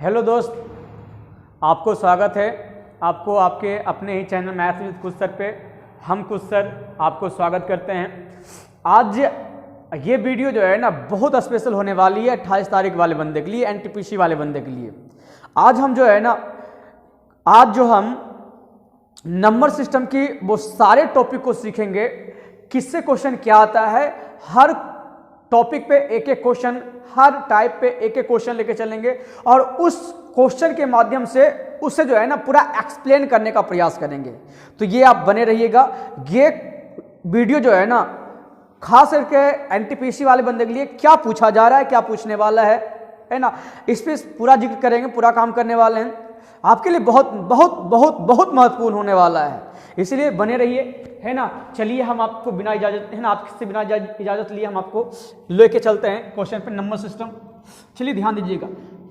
Hello दोस्त, आपको स्वागत है। आपको आपके अपने ही channel maths with Kush sir पे हम कुश सर आपको स्वागत करते हैं। आज ये वीडियो जो है ना बहुत स्पेशल होने वाली है 28 तारीख वाले बंदे के लिए, एनटीपीसी वाले बंदे के लिए। आज हम नंबर सिस्टम की वो सारे टॉपिक को सीखेंगे। किससे क्वेश्चन क्या आता है, हर टॉपिक पे एक एक क्वेश्चन, हर टाइप पे एक एक क्वेश्चन लेके चलेंगे और उस क्वेश्चन के माध्यम से उससे जो है ना पूरा एक्सप्लेन करने का प्रयास करेंगे। तो ये आप बने रहिएगा। ये वीडियो जो है ना खास करके एनटीपीसी वाले बंदे के लिए क्या पूछा जा रहा है, क्या पूछने वाला है ना, इस पर पूरा जिक्र करेंगे, पूरा काम करने वाले हैं। आपके लिए बहुत बहुत बहुत बहुत महत्वपूर्ण होने वाला है, इसलिए बने रहिए, है ना। चलिए हम आपको बिना इजाजत, है ना, आपसे बिना इजाजत लिए हम आपको लेके चलते हैं क्वेश्चन पे, नंबर सिस्टम। चलिए ध्यान दीजिएगा,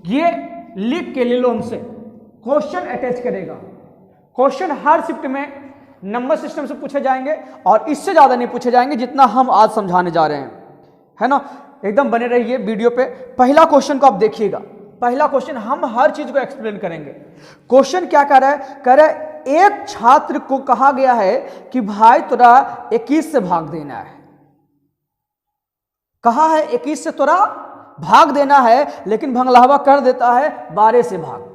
ये लिख के ले लो हमसे, क्वेश्चन अटैच करेगा। क्वेश्चन हर शिफ्ट में नंबर सिस्टम से पूछे जाएंगे और इससे ज्यादा नहीं पूछे जाएंगे जितना हम आज समझाने जा रहे हैं, है ना। एकदम बने रहिए वीडियो पे। पहला क्वेश्चन को आप देखिएगा। पहला क्वेश्चन हम हर चीज को एक्सप्लेन करेंगे। क्वेश्चन क्या कह रहा है, कह रहा है एक छात्र को कहा गया है कि भाई तोरा 21 से भाग देना है। कहा है 21 से तोरा भाग देना है, लेकिन भंगलावा कर देता है 12 से भाग।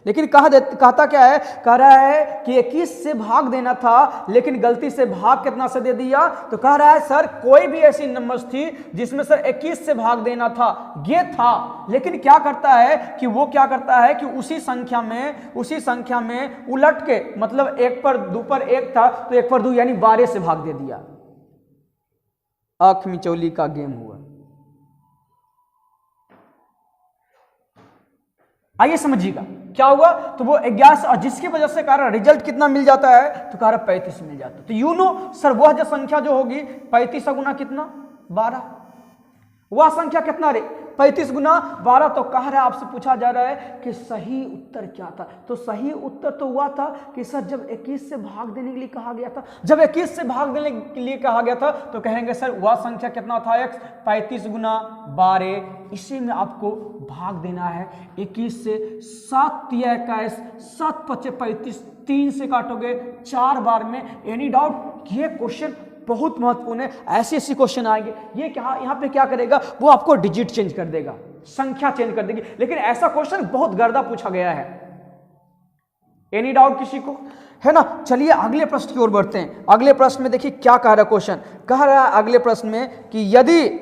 लेकिन कहता क्या है, कह रहा है कि 21 से भाग देना था, लेकिन गलती से भाग कितना से दे दिया। तो कह रहा है सर कोई भी ऐसी नंबर्स थी जिसमें सर 21 से भाग देना था, ये था। लेकिन क्या करता है कि वो क्या करता है कि उसी संख्या में उलट के, मतलब 1 पर 2 पर 1 था तो 1 पर 2 यानी 12 से भाग दे दिया। आंख मिचौली का गेम हुआ। आइए समझिएगा क्या हुआ। तो वो 11 और जिसकी वजह से कह रहा रिजल्ट कितना मिल जाता है, तो कह रहा 35 मिल जाता है। तो यू नो सर वह जो संख्या जो होगी 35 गुना कितना 12, वह संख्या कितना रे 35 गुना 12। तो कह रहा है, आपसे पूछा जा रहा है कि सही उत्तर क्या था। तो सही उत्तर तो हुआ था कि सर जब 21 से भाग देने के लिए कहा गया था, जब 21 से भाग देने के लिए कहा गया था तो कहेंगे सर वह संख्या कितना था x 35 गुना 12। इसी में आपको भाग देना है 21 से। 7 तिया 21, 7 पचे 35, 3 से काटोगे 4 बार में। एनी डाउट, ये क्वेश्चन बहुत महत्वपूर्ण है। ऐसे ऐसे क्वेश्चन आएंगे। ये क्या यहाँ पे क्या करेगा, वो आपको डिजिट चेंज कर देगा, संख्या चेंज कर देगी। लेकिन ऐसा क्वेश्चन बहुत गर्दा पूछा गया है। एनी डाउट किसी को, है ना। चलिए अगले प्रश्न की ओर बढ़ते हैं। अगले प्रश्न में देखिए क्या कह रहा है क्वेश्चन। कह रहा है अगले प्रश्न में कि यदि,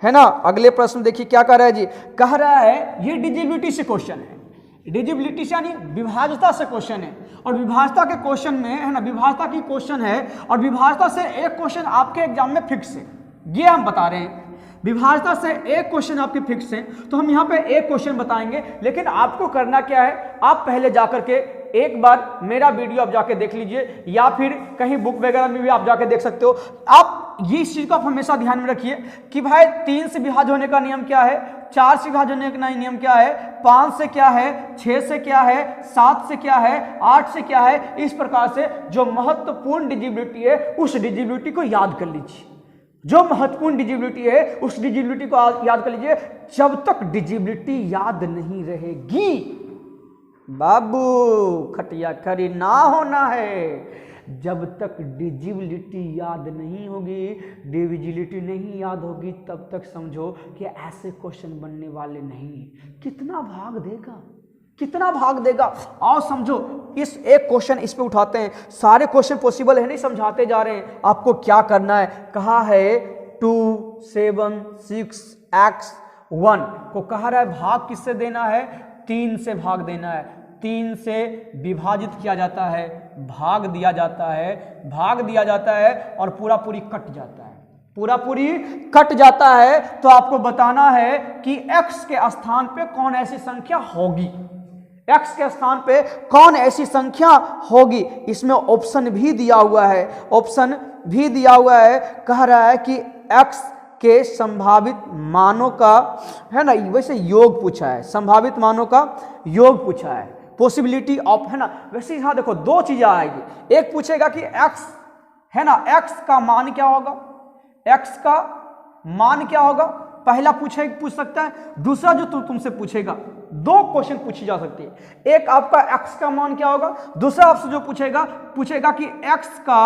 है ना, अगले प्रश्न देखिए क्या कह रहा है जी। कह रहा है ये डिजिबिलिटी से क्वेश्चन है। डिजिबिलिटी से यानी विभाज्यता से क्वेश्चन है। और विभाज्यता के क्वेश्चन में, है ना, विभाज्यता की क्वेश्चन है और विभाज्यता से एक क्वेश्चन आपके एग्जाम में फिक्स है, ये हम बता रहे हैं। विभाज्यता से एक क्वेश्चन आपके फिक्स है, तो हम यहाँ पे एक क्वेश्चन बताएंगे। लेकिन आपको करना क्या है, आप पहले जाकर के एक बार मेरा वीडियो आप जाके देख लीजिए, या फिर कहीं बुक वगैरह में भी आप जाके देख सकते हो। आप ये इस चीज को आप हमेशा ध्यान में रखिए कि भाई 3 से विभाज्य होने का नियम क्या है, 4 से विभाज्य होने का नियम क्या है, 5 से क्या है, 6 से क्या है, 7 से क्या है, 8 से क्या है। इस प्रकार से जो महत्वपूर्ण डिजिबिलिटी है उस डिजिबिलिटी को याद कर लीजिए। जो महत्वपूर्ण डिजिबिलिटी है उस डिजिबिलिटी को याद कर लीजिए। जब तक डिजिबिलिटी याद नहीं रहेगी बाबू, खटिया खरी ना होना है। जब तक डिजिबिलिटी याद नहीं होगी, डिविजिबिलिटी नहीं याद होगी, तब तक समझो कि ऐसे क्वेश्चन बनने वाले नहीं। कितना भाग देगा, कितना भाग देगा, आओ समझो। इस एक क्वेश्चन इस पे उठाते हैं। सारे क्वेश्चन पॉसिबल है नहीं, समझाते जा रहे हैं आपको क्या करना है। कहा है 2 7 6 x 1 को कहा रहा है भाग किससे देना है, 3 से भाग देना है। 3 से विभाजित किया जाता है, भाग दिया जाता है, भाग दिया जाता है और पूरा पूरी कट जाता है, पूरा पूरी कट जाता है। तो आपको बताना है कि x के स्थान पे कौन ऐसी संख्या होगी, x के स्थान पे कौन ऐसी संख्या होगी। इसमें ऑप्शन भी दिया हुआ है, ऑप्शन भी दिया हुआ है। कह रहा है कि x के संभावित मानों का, है ना, वैसे योग पूछा है, संभावित मानों का योग पूछा है, पॉसिबिलिटी ऑफ, है ना। वैसे यहां देखो 2 चीजें आएगी। एक पूछेगा कि x, है ना, x का मान क्या होगा, x का मान क्या होगा, पहला पूछ सकता है, दूसरा जो तुमसे पूछेगा, दो क्वेश्चन पूछी जा सकती है। एक आपका x का मान क्या होगा, दूसरा आपसे जो पूछेगा कि x का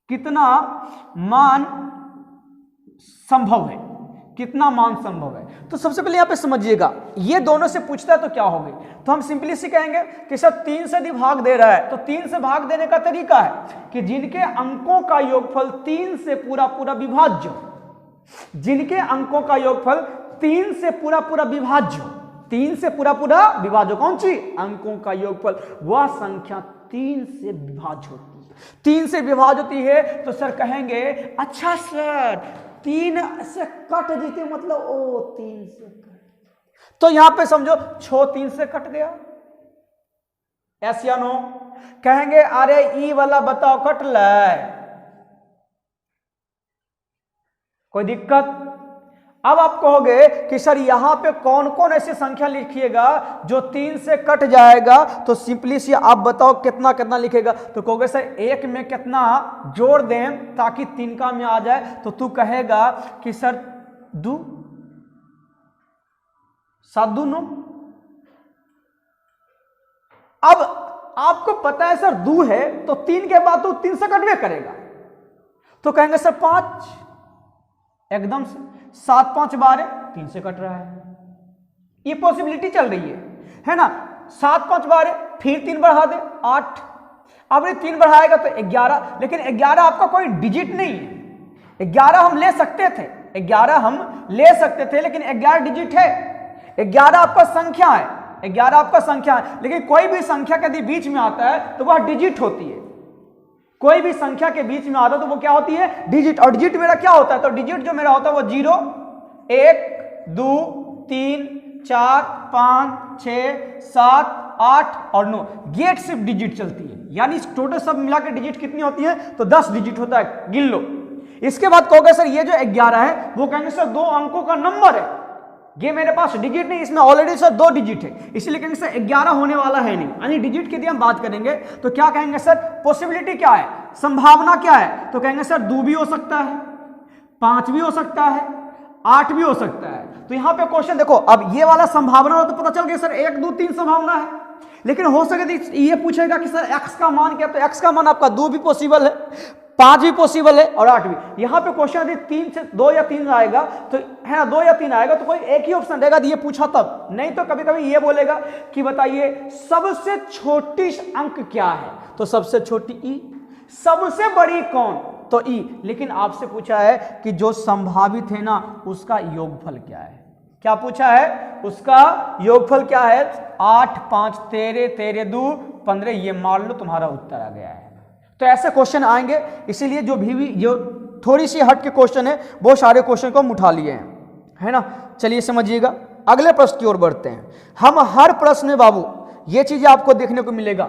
कितना मान संभव है, कितना मान संभव है। तो सबसे पहले यहां पे समझिएगा, ये दोनों से पूछता है तो क्या होगी, तो हम सिंपली से कहेंगे कि सर 3 से भाग दे रहा है, तो 3 से भाग देने का तरीका है कि जिनके अंकों का योगफल 3 से पूरा विभाज्य, जिनके अंकों का योगफल 3 से पूरा विभाज्य, 3 से पूरा विभाज्य, कौन सी, अंकों का योगफल, वह संख्या 3 से विभाज्य होती है। 3 से विभाज्य होती है तो सर कहेंगे अच्छा सर 3 से कट जीते, मतलब ओ 3 से कट, तो यहां पे समझो 6 3 से कट गया, यस या नो। कहेंगे अरे ई वाला बताओ कट ले, कोई दिक्कत। अब आप कहोगे कि सर यहां पे कौन कौन ऐसी संख्या लिखिएगा जो 3 से कट जाएगा, तो सिंपली सी आप बताओ कितना कितना लिखेगा, तो कहोगे सर 1 में कितना जोड़ दें ताकि 3 का में आ जाए, तो तू कहेगा कि सर 2 7 2 9। अब आपको पता है सर 2 है तो 3 के बाद तो 3 से कटवे करेगा, तो कहेंगे सर 5, एकदम से 7 5 12 3 से कट रहा है, ये पॉसिबिलिटी चल रही है ना। 7 5 12 फिर 3 बढ़ा दे 8, अब ये 3 बढ़ाएगा तो 11, लेकिन 11 आपका कोई डिजिट नहीं है। 11 हम ले सकते थे, 11 हम ले सकते थे, लेकिन 11 डिजिट है, 11 आपका संख्या है, 11 आपका संख्या है, लेकिन कोई भी संख्या यदि बीच में आता है तो वह डिजिट होती है। कोई भी संख्या के बीच में आता है तो वो क्या होती है, डिजिट। और डिजिट मेरा क्या होता है, तो डिजिट जो मेरा होता है वो 0 1 2 3 4 5 6 7 8 और 9, गेट सिर्फ डिजिट चलती है, यानी टोटल सब मिला के डिजिट कितनी होती है, तो 10 डिजिट होता है, गिन लो। इसके बाद कहोगे सर ये जो 11 है वो कहेंगे सर 2 अंकों का नंबर है, ये मेरे पास डिजिट नहीं, इसमें ऑलरेडी सर 2 डिजिट है, इसलिए कहेंगे सर 11 होने वाला है नहीं, यानी डिजिट की हम बात करेंगे तो क्या कहेंगे सर, पॉसिबिलिटी क्या है, संभावना क्या है, तो कहेंगे सर 2 भी हो सकता है, 5 भी हो सकता है, 8 भी हो सकता है। तो यहां पे क्वेश्चन देखो, अब ये वाला संभावना हो तो पता चल गया सर 1 2 3 संभावना है, लेकिन हो सके ये पूछेगा कि सर x का मान क्या, तो x का मान आपका 2 भी पॉसिबल है, 5 भी पॉसिबल है और 8 भी। यहां पे क्वेश्चन यदि 3 से 2 या 3 आएगा तो है ना, 2 या 3 आएगा तो कोई एक ही ऑप्शन रहेगा, ये पूछा तब, नहीं तो कभी कभी ये बोलेगा कि बताइए सबसे छोटी अंक क्या है, तो सबसे छोटी ई, सबसे बड़ी कौन, तो ई। लेकिन आपसे पूछा है कि जो संभावित है ना उसका योगफल क्या है, क्या पूछा है, उसका योगफल क्या है, 8 5 13 13 2 15, ये मान लो तुम्हारा उत्तर आ गया है। तो ऐसे क्वेश्चन आएंगे, इसीलिए जो भी जो थोड़ी सी हट के क्वेश्चन है वो सारे क्वेश्चन को हम उठा लिए हैं, है ना। चलिए समझिएगा, अगले प्रश्न की ओर बढ़ते हैं। हम हर प्रश्न में बाबू ये चीजें आपको देखने को मिलेगा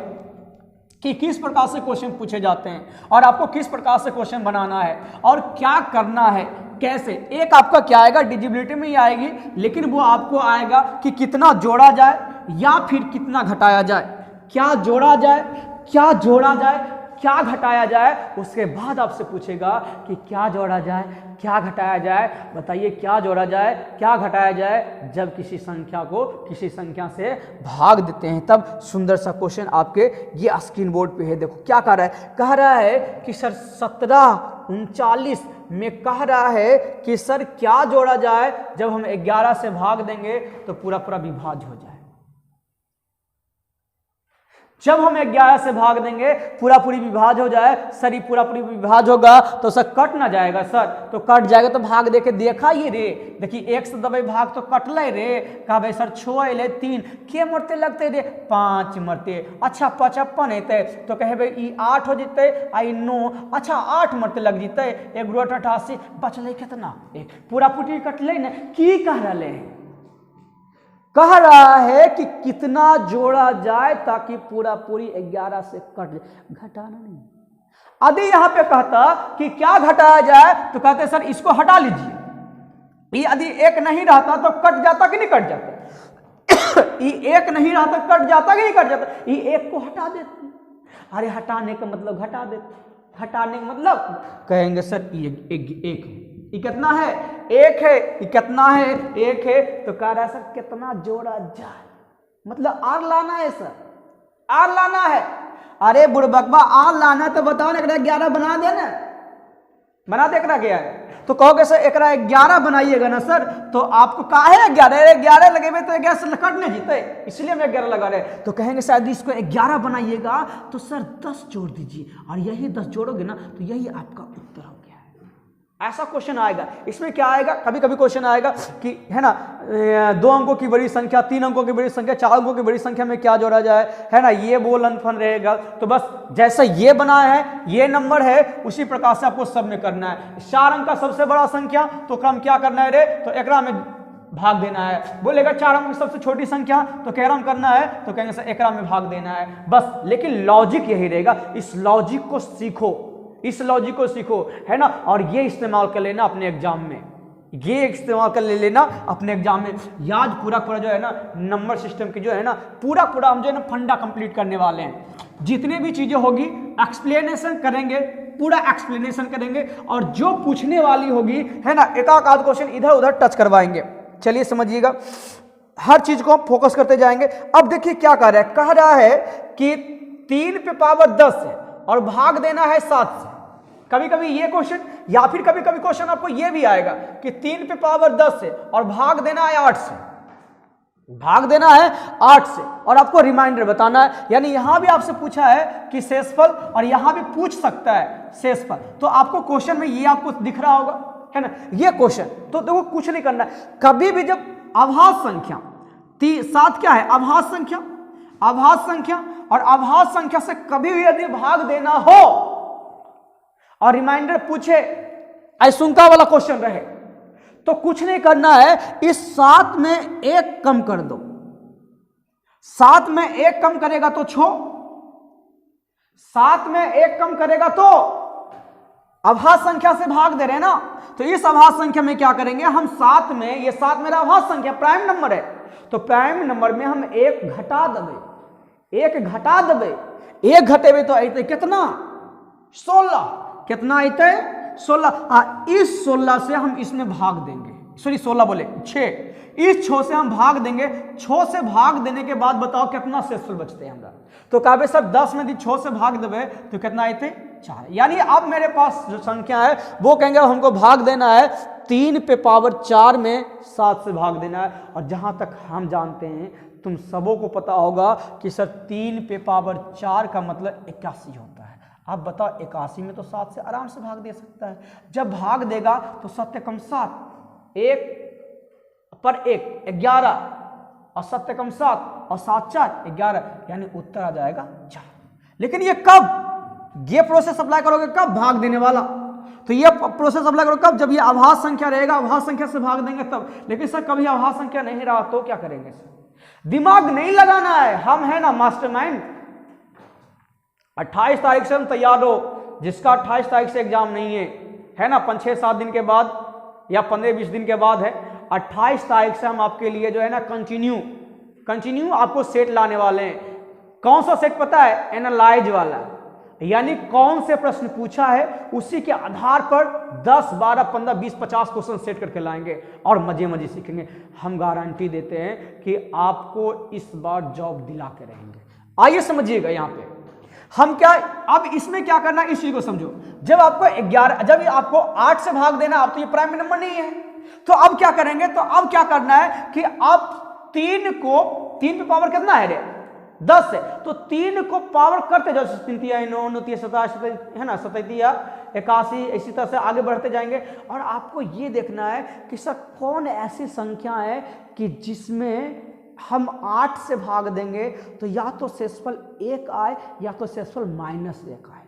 कि किस प्रकार से क्वेश्चन पूछे जाते हैं और आपको किस प्रकार से क्वेश्चन बनाना है और क्या करना है, कैसे। एक आपका क्या आएगा, डिजिबिलिटी में ही आएगी, लेकिन वो आपको आएगा कि कितना जोड़ा जाए या फिर कितना घटाया जाए, क्या जोड़ा जाए, क्या जोड़ा जाए, क्या घटाया जाए। उसके बाद आपसे पूछेगा कि क्या जोड़ा जाए, क्या घटाया जाए, बताइए क्या जोड़ा जाए, क्या घटाया जाए। जब किसी संख्या को किसी संख्या से भाग देते हैं तब सुंदर सा क्वेश्चन आपके ये स्क्रीन बोर्ड पे है, देखो क्या कह रहा है कि सर 1739 में कह रहा है कि सर क्या जोड़ा जाए जब हम 11 से भाग देंगे तो पूरा विभाज्य हो जाए। जब हम 11 से भाग देंगे पूरी विभाज्य हो जाए। सर ये पूरी विभाज्य होगा तो सर कट ना जाएगा, सर तो कट जाएगा तो भाग देके देखा ये रे, देखिए 1 से दबाई भाग तो कटले रे, कहा भाई सर 6 अले 3 के मरते लगते रे, 5 मरते, अच्छा 55 हेते तो कहे भाई ई 8 हो जते, आई 9, अच्छा 8 मरते लग जते, 1 8 88 बचल कितना, एक पूरा कटले न की कह रहे हैं, कह रहा है कि कितना जोड़ा जाए ताकि पूरी 11 से कट जाए, घटाना नहीं। यदि यहां पे कहता कि क्या घटाया जाए तो कहते सर इसको हटा लीजिए, यदि 1 नहीं रहता तो कट जाता कि नहीं कट जाता, ये 1 नहीं रहता कट जाता कि नहीं कट जाता, ये 1 को हटा देते, अरे हटाने का मतलब घटा देते, घटाने का मतलब कहेंगे सर ये एक है, ये कितना है, एक है, ये कितना है, एक है, तो कह रहा है सर कितना जोड़ा जाए, मतलब आर लाना है सर, आर लाना है। अरे बुड़बकवा आर लाना है तो बताओ ना, 11 बना देना, बना दे एकरा क्या है, तो कहोगे सर एकरा 11 बनाइएगा ना सर, तो आपको काहे 11 लगेबे तो 11 से कट नहीं जीते, इसलिए हम 11 लगा रहे। तो कहेंगे शायद इसको 11 बनाइएगा तो सर 10 जोड़ दीजिए, और यही 10 जोड़ोगे ना तो यही आपका उत्तर हो गया है। ऐसा क्वेश्चन आएगा। इसमें क्या आएगा, कभी कभी क्वेश्चन आएगा कि है ना 2 अंकों की बड़ी संख्या, 3 अंकों की बड़ी संख्या, 4 अंकों की बड़ी संख्या में क्या जोड़ा जाए, है ना, ये वो लनफन रहेगा। तो बस जैसा ये बना है, ये नंबर है, उसी प्रकार से आपको सब में करना है। 4 अंक का सबसे बड़ा संख्या, तो क्रम क्या करना है रे, तो एकरा में भाग देना है। बोलेगा 4 अंक की सबसे छोटी संख्या, तो कैरम करना है, तो कहेंगे सर एकरा में भाग देना है बस। लेकिन लॉजिक यही रहेगा, इस लॉजिक को सीखो, इस लॉजिक को सीखो, है ना, और ये इस्तेमाल कर लेना अपने एग्जाम में, ये इस्तेमाल कर लेना अपने एग्जाम में। याद पूरा जो है ना नंबर सिस्टम की जो है ना पूरा हम जो है ना फंडा कंप्लीट करने वाले हैं। जितने भी चीजें होगी एक्सप्लेनेशन करेंगे, पूरा एक्सप्लेनेशन करेंगे, और जो पूछने वाली होगी है ना एक आध क्वेश्चन इधर उधर टच करवाएंगे। चलिए समझिएगा, हर चीज को हम फोकस करते जाएंगे। अब देखिए क्या कह रहा है, कह रहा है कि 3 पे पावर 10 है और भाग देना है 7 से। कभी कभी ये क्वेश्चन, या फिर कभी कभी क्वेश्चन आपको ये भी आएगा कि 3 पे पावर 10 से और भाग देना है 8 से, भाग देना है 8 से, और आपको रिमाइंडर बताना है। यानी यहां भी आपसे पूछा है कि शेषफल, और यहां भी पूछ सकता है शेषफल। तो आपको क्वेश्चन में ये आपको दिख रहा होगा, है ना, ये क्वेश्चन। तो देखो कुछ नहीं करना है, कभी भी जब आभास संख्या 7 क्या है, आभास संख्या, आभास संख्या, और आभास संख्या से कभी भी यदि भाग देना हो और रिमाइंडर पूछे, आशंका वाला क्वेश्चन रहे, तो कुछ नहीं करना है, इस 7 में 1 कम कर दो। 7 में 1 कम करेगा तो 6, 7 में 1 कम करेगा तो आभास संख्या से भाग दे रहे हैं ना, तो इस आभास संख्या में क्या करेंगे हम, 7 में, ये 7 मेरा आभास संख्या प्राइम नंबर है, तो प्राइम नंबर में हम 1 घटा देवे, 1 घटा देवे, 1 घटेवे तो आते कितना, 16, कितना आते 16। इस 16 से हम इसमें भाग देंगे, सॉरी 16 बोले 6, इस 6 से हम भाग देंगे। 6 से भाग देने के बाद बताओ कितना शेषफल बचते हैं हमरा, तो कहे सर 10 में 6 से भाग देवे तो कितना आते 4। यानी अब मेरे पास जो संख्या है वो कहेंगे हमको भाग देना है 3 पे पावर 4 में 7 से भाग देना है। और जहां तक हम जानते हैं, तुम सबों को पता होगा कि सर 3 पे पावर 4 का मतलब 81 होता है। आप बताओ 81 में तो 7 से आराम से भाग दे सकता है। जब भाग देगा तो 7 कम 7, 1 पर 1 11, और 7 कम 7 और 7 4 11, यानी उत्तर आ जाएगा 4। लेकिन ये कब, ये प्रोसेस अप्लाई करोगे कब, भाग देने वाला, तो ये प्रोसेस अप्लाई करोगे कब, जब ये आभास संख्या रहेगा, आभास संख्या से भाग देंगे तब। लेकिन सर कभी आभास संख्या नहीं रहा तो क्या करेंगे सर, दिमाग नहीं लगाना है, हम है ना मास्टरमाइंड। 28 तारीख से हम तैयार हो, जिसका 28 तारीख से एग्जाम नहीं है ना, 5-6-7 दिन के बाद या 15-20 दिन के बाद है, 28 तारीख से हम आपके लिए जो है ना कंटिन्यू आपको सेट लाने वाले हैं। कौन सा सेट पता है, एनालाइज वाला, यानी कौन से प्रश्न पूछा है उसी के आधार पर 10, 12, 15, 20, 50 क्वेश्चन सेट करके लाएंगे और मजे सीखेंगे। हम गारंटी देते हैं कि आपको इस बार जॉब दिला के रहेंगे। आइए समझिएगा, यहाँ पे हम क्या, अब इसमें क्या करना है इस चीज को समझो। जब आपको 11, जब आपको 8 से भाग देना, आप तो ये प्राइम नंबर नहीं है, तो अब क्या करेंगे, तो अब क्या करना है कि आप 3 पे पावर कितना है रे, 10 है, तो 3 को पावर करते जाओ, 3 तिया 9, 9 तिया 27, है ना, 7 तिया 81, इसी तरह से आगे बढ़ते जाएंगे। और आपको ये देखना है कि सर कौन ऐसी संख्या है कि जिसमें हम 8 से भाग देंगे तो या तो शेषफल 1 आए या तो शेषफल -1 आए,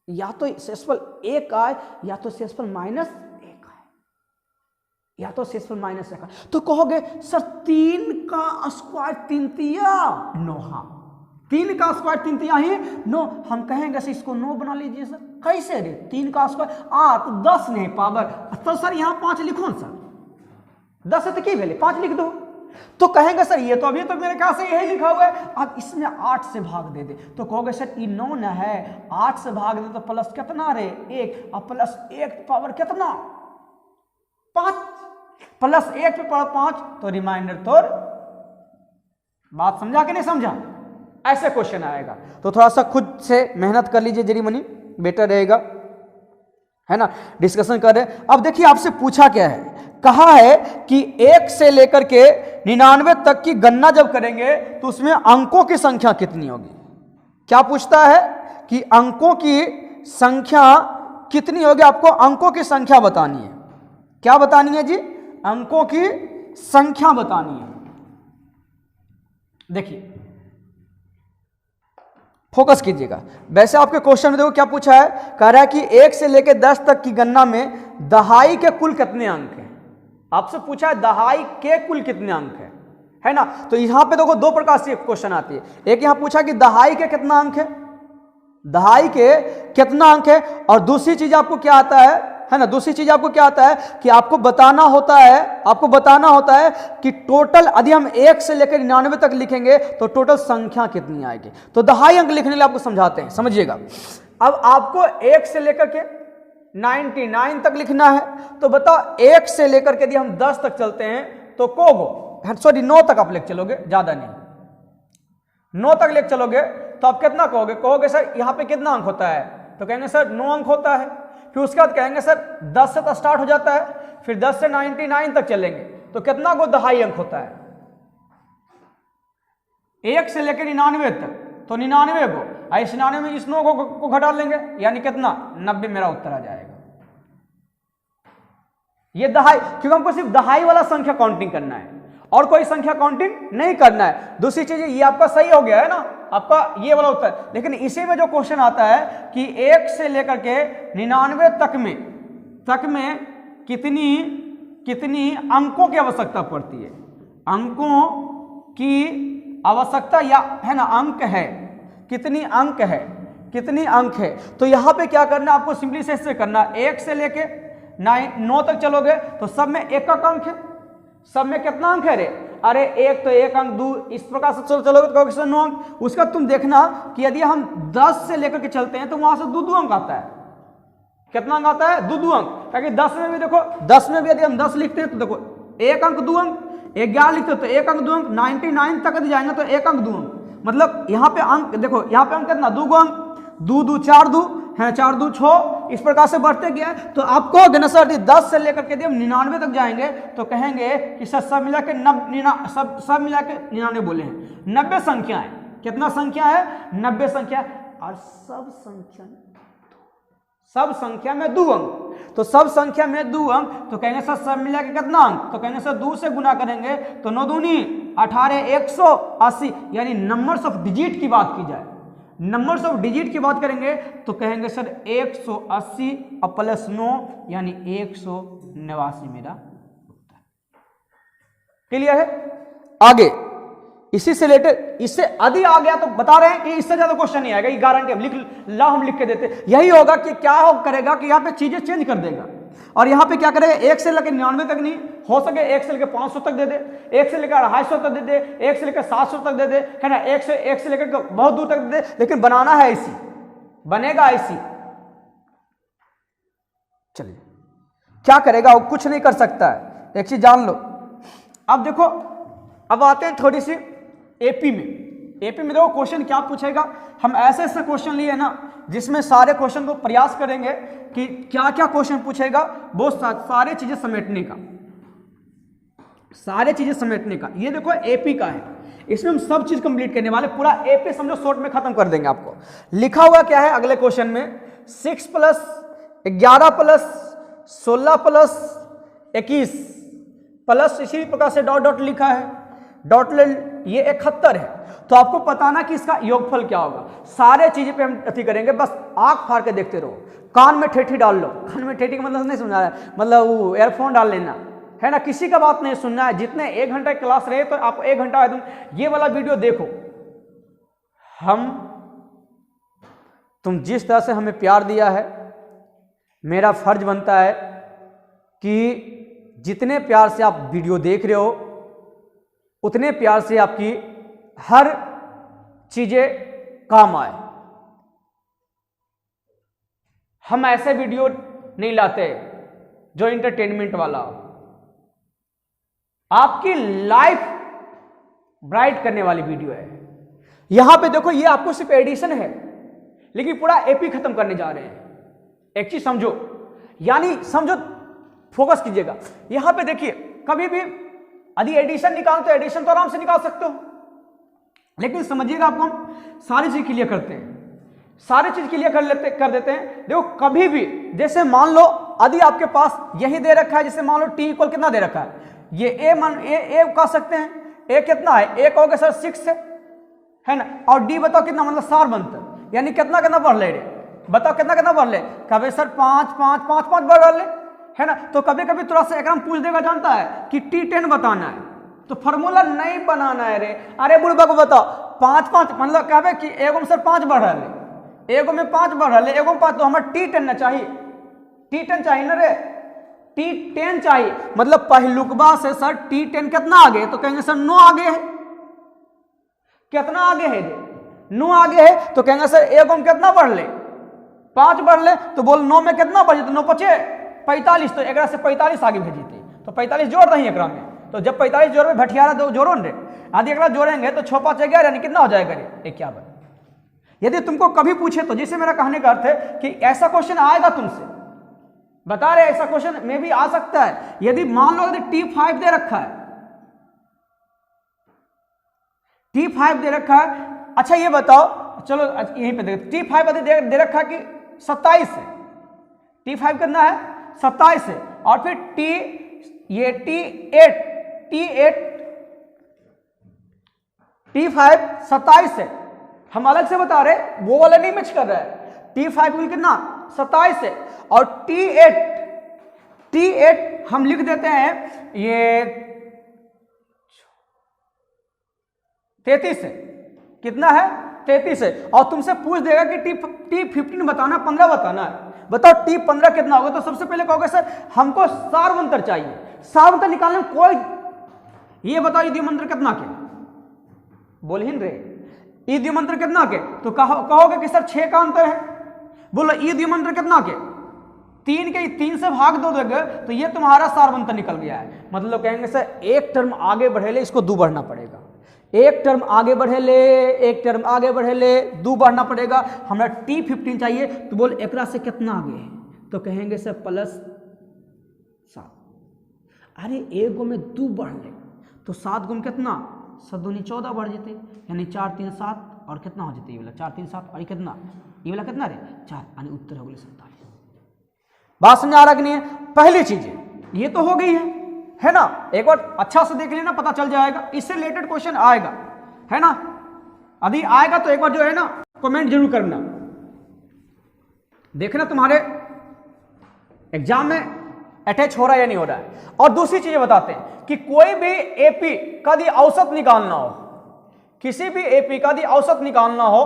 या तो शेषफल 1 आए या तो शेषफल -1 आए, या तो शेषफल -1 आए। तो कहोगे सर 3 का स्क्वायर 3 तिया 9, हाँ 3 का स्क्वायर 3 तिया ही 9, हम कहेंगे सर इसको 9 बना लीजिए सर। कैसे रे, 3 का स्क्वायर तो 10 नहीं पावर, तो सर यहाँ 5 लिखो सर, 10 है तो की भेले 5 लिख दो, तो कहेंगे सर ये तो अभी तो मेरे ख्याल से यही लिखा हुआ है, अब इसमें 8 से भाग दे दे। तो कहोगे सर ये 9 न है, 8 से भाग दे तो प्लस कितना रे 1, और प्लस 1 पावर कितना 5, प्लस 1 पे पावर 5, तो रिमाइंडर तो बात समझा कि नहीं समझा? ऐसे क्वेश्चन आएगा। तो थोड़ा सा खुद से मेहनत कर लीजिए जरी मनी, बेटर रहेगा, है ना। डिस्कशन कर रहे हैं। अब देखिए आपसे पूछा क्या है, कहा है कि 1 से लेकर के 99 तक की गणना जब करेंगे तो उसमें अंकों की संख्या कितनी होगी। क्या पूछता है कि अंकों की संख्या कितनी होगी, आपको अंकों की संख्या बतानी है। क्या बतानी है जी? अंकों की संख्या बतानी है। देखिए फोकस कीजिएगा। वैसे आपके क्वेश्चन में देखो क्या पूछा है, कह रहा है कि 1 से लेकर 10 तक की गणना में दहाई के कुल कितने अंक हैं। आपसे पूछा है दहाई के कुल कितने अंक है ना। तो यहां पे देखो 2 प्रकार से क्वेश्चन आती है। एक यहां पूछा कि दहाई के कितना अंक है, दहाई के कितना अंक है, और दूसरी चीज आपको क्या आता है ना, दूसरी चीज आपको क्या आता है कि आपको बताना होता है कि टोटल यदि हम 1 से लेकर 99 तक लिखेंगे तो टोटल संख्या कितनी आएगी। तो दहाई अंक लिखने के लिए आपको समझाते हैं, समझिएगा। अब आपको 1 से लेकर के 99 तक लिखना है, तो बताओ 1 से लेकर के यदि हम 10 तक चलते हैं तो सॉरी 9 तक आप लेकर चलोगे, ज्यादा नहीं, 9 तक लेकर चलोगे तो आप कितना कहोगे सर यहाँ पे कितना अंक होता है, तो कहेंगे सर 9 अंक होता है। फिर उसके बाद कहेंगे सर 10 से तो स्टार्ट हो जाता है, फिर 10 से 99 तक चलेंगे तो कितना को दहाई अंक होता है। 1 से लेकर 99 तक तो 99 को इस 99 में इस 9 को घटा लेंगे, यानी कितना 90, मेरा उत्तर आ जाएगा। ये दहाई, क्योंकि हमको सिर्फ दहाई वाला संख्या काउंटिंग करना है और कोई संख्या काउंटिंग नहीं करना है। दूसरी चीज ये आपका सही हो गया है ना, आपका ये वाला उत्तर। लेकिन इसी में जो क्वेश्चन आता है कि 1 से लेकर के 99 तक में कितनी अंकों की आवश्यकता पड़ती है, अंकों की आवश्यकता, या है ना अंक है, कितनी अंक है। तो यहां पे क्या करना है आपको, सिंपली से करना, 1 से लेके 9 तक चलोगे तो सब में 1 का अंक है, सब में कितना अंक है रे, अरे 1 तो 1 अंक, 2, इस प्रकार से चलोगे तो कहोगे 9 अंक। उसका तुम देखना कि यदि हम 10 से लेकर के चलते हैं तो वहां से 2 अंक आता है। कितना अंक आता है? 2 अंक। ताकि 10 में भी देखो, 10 में भी यदि हम 10 लिखते हैं तो देखो 1 अंक 2 अंक, 11 लिखते हैं तो 1 अंक 2 अंक, 99 तक यदि जाएंगे तो 1 अंक 2 अंक। मतलब यहाँ पे अंक देखो, यहाँ पे अंक कितना 2 अंक, 2 2 4 2 है, 4 2 6, इस प्रकार से बढ़ते गया। तो आपको कहोगे ना सर 10 से लेकर के यदि हम 99 तक जाएंगे तो कहेंगे कि सर सब मिला के 99 बोले हैं, 90 संख्या है। कितना संख्या है? 90 संख्या। और सब संख्या में 2 अंक, तो सब संख्या में 2 अंक, तो कहेंगे सर सब मिला के कितना अंक, तो कहेंगे सर 2 से गुना करेंगे तो 9 दूनी 18, 180, यानी नंबर्स ऑफ डिजिट की बात की जाए, नंबर्स ऑफ डिजिट की बात करेंगे तो कहेंगे सर 180 और प्लस 9 यानी 189 मेरा उत्तर। क्लियर है? आगे इसी से रिलेटेड, इससे अधिक आ गया तो बता रहे हैं कि इससे ज्यादा क्वेश्चन नहीं आएगा, ये गारंटी हम लिख के देते। यही होगा कि क्या करेगा कि यहाँ पे चीजें चेंज कर देगा, और यहाँ पे क्या करेगा 1 से लेकर 99 तक नहीं हो सके, 1 से लेकर 500 तक दे दे, 1 से लेकर 250 तक दे दे, 1 से लेकर 700 तक दे दे, है ना, 1 से लेकर बहुत दूर तक दे दे, लेकिन बनाना है ऐसी, बनेगा ऐसी। चलिए क्या करेगा, वो कुछ नहीं कर सकता है, एक चीज जान लो। अब देखो, अब आते हैं थोड़ी सी एपी में देखो क्वेश्चन क्या पूछेगा। हम ऐसे क्वेश्चन लिए ना जिसमें सारे क्वेश्चन को प्रयास करेंगे कि क्या क्या क्वेश्चन पूछेगा, वो सारे चीजें समेटने का। ये देखो एपी का है, इसमें हम सब चीज कंप्लीट करने वाले, पूरा एपी समझो शॉर्ट में खत्म कर देंगे। आपको लिखा हुआ क्या है अगले क्वेश्चन में, 6 प्लस 11 प्लस 16 प्लस 21 प्लस, इसी प्रकार से डॉट डॉट लिखा है, डॉट ये 71 है। तो आपको बताना कि इसका योगफल क्या होगा। सारे चीजें पे हम अति करेंगे, बस आंख फाड़ के देखते रहो, कान में ठेठी डाल लो। कान में ठेठी का मतलब नहीं समझा रहा है, मतलब वो एयरफोन डाल लेना है ना, किसी का बात नहीं सुनना है। जितने 1 घंटा की क्लास रहे तो आप 1 घंटा एकदम ये वाला वीडियो देखो। तुम जिस तरह से हमें प्यार दिया है, मेरा फर्ज बनता है कि जितने प्यार से आप वीडियो देख रहे हो उतने प्यार से आपकी हर चीजें काम आए। हम ऐसे वीडियो नहीं लाते जो इंटरटेनमेंट वाला हो, आपकी लाइफ ब्राइट करने वाली वीडियो है। यहां पे देखो, ये आपको सिर्फ एडिशन है, लेकिन पूरा एपी खत्म करने जा रहे हैं। एक चीज समझो, यानी समझो, फोकस कीजिएगा। यहां पे देखिए, कभी भी यदि एडिशन निकाल तो एडिशन तो आराम से निकाल सकते हो, लेकिन समझिएगा, आपको हम सारी चीज क्लियर करते हैं, सारी चीज क्लियर कर देते हैं। देखो, कभी भी जैसे मान लो यदि आपके पास यही दे रखा है, जैसे मान लो टी इक्वल कितना दे रखा है, ये ए कह सकते हैं, ए कितना है, ए कहोगे सर 6 है ना, और डी बताओ कितना, मतलब सार बनता, यानी कितना कितना बढ़ ले रे, बताओ कितना कितना बढ़ ले, कभी सर 5 5 5 5 बढ़ ले, है ना। तो कभी कभी थोड़ा सा एकदम पूछ देगा, जानता है कि T10 बताना है, तो फॉर्मूला नहीं बनाना है रे, अरे बुढ़बा को बताओ 5 5, मतलब कहवे कि एगो में सर 5 बढ़ रहा है, एगो में 5 बढ़ रहा है, एगो में 5, तो हमें T10 ना चाहिए, T10 चाहिए ना रे, T10 चाहिए। मतलब पहलुकबा से सर T10 कितना आगे, तो कहेंगे सर 9 आगे है, कितना आगे है रे, 9 आगे है, तो कहेंगे सर एगो में कितना बढ़ ले, 5 बढ़ ले, तो बोल 9 में कितना बढ़, तो 9 5 45, तो एक से 45 आगे भेजी थी, तो 45 जोड़ रही एकरा में, तो जब 45 जोड़ में भटियारा दो जोड़ो रे, आदि एक जोड़ेंगे तो 6 5 11, यानी कितना हो जाएगा रे, 51। यदि तुमको कभी पूछे, तो जैसे मेरा कहने का अर्थ है कि ऐसा क्वेश्चन आएगा तुमसे, बता रहे ऐसा क्वेश्चन में भी आ सकता है। यदि मान लो यदि T5 दे रखा है, T5 दे रखा है, अच्छा ये बताओ, चलो यहीं पे देखो, T5 यदि दे रखा है कि 27 है, T5 कितना है 27 है, और फिर ये T5 27 है, हम अलग से बता रहे, वो वाला नहीं मैच कर रहा है। T5 भी कितना 27 है, और T8 हम लिख देते हैं ये 33 है, कितना है 33 है, और तुमसे पूछ देगा कि T15 बताना, 15 बताना है, बताओ T15 कितना होगा, तो सबसे पहले कहोगे सर हमको सारवंतर चाहिए, सारवंतर निकालने में कोई, ये बताओ ये द्विमंत्र कितना के, बोल ही रे, ई द्विमंत्र कितना के, तो कहोगे कि सर 6 का अंतर है, बोलो ई द्विमंत्र कितना के, 3 के, 3 से भाग दो दोगे, तो ये तुम्हारा सारवंतर निकल गया है। मतलब कहेंगे सर एक टर्म आगे बढ़े ले, इसको 2 बढ़ना पड़ेगा, एक टर्म आगे बढ़े ले, एक टर्म आगे बढ़े ले, 2 बढ़ना पड़ेगा, हमारा T15 चाहिए, तो बोल एकरा से कितना आगे है, तो कहेंगे सर +7, अरे एगो में 2 बढ़ ले, तो 7 गुण कितना, 7 दूनी 14 बढ़ जाते, यानी 4 3 7, और कितना हो जाते, ये वाला 4 3 7, और ये कितना, ये वाला कितना रे 4, यानी उत्तर हो गया 47। बात समझ आ रहा कि नहीं है? पहली चीज ये तो हो गई है ना, एक बार अच्छा से देख लेना, पता चल जाएगा, इससे रिलेटेड क्वेश्चन आएगा, है ना। यदि आएगा तो एक बार जो है ना कमेंट जरूर करना, देखना तुम्हारे एग्जाम में अटैच हो रहा है या नहीं हो रहा है। और दूसरी चीजें बताते हैं कि कोई भी एपी का यदि औसत निकालना हो, किसी भी एपी का यदि औसत निकालना हो,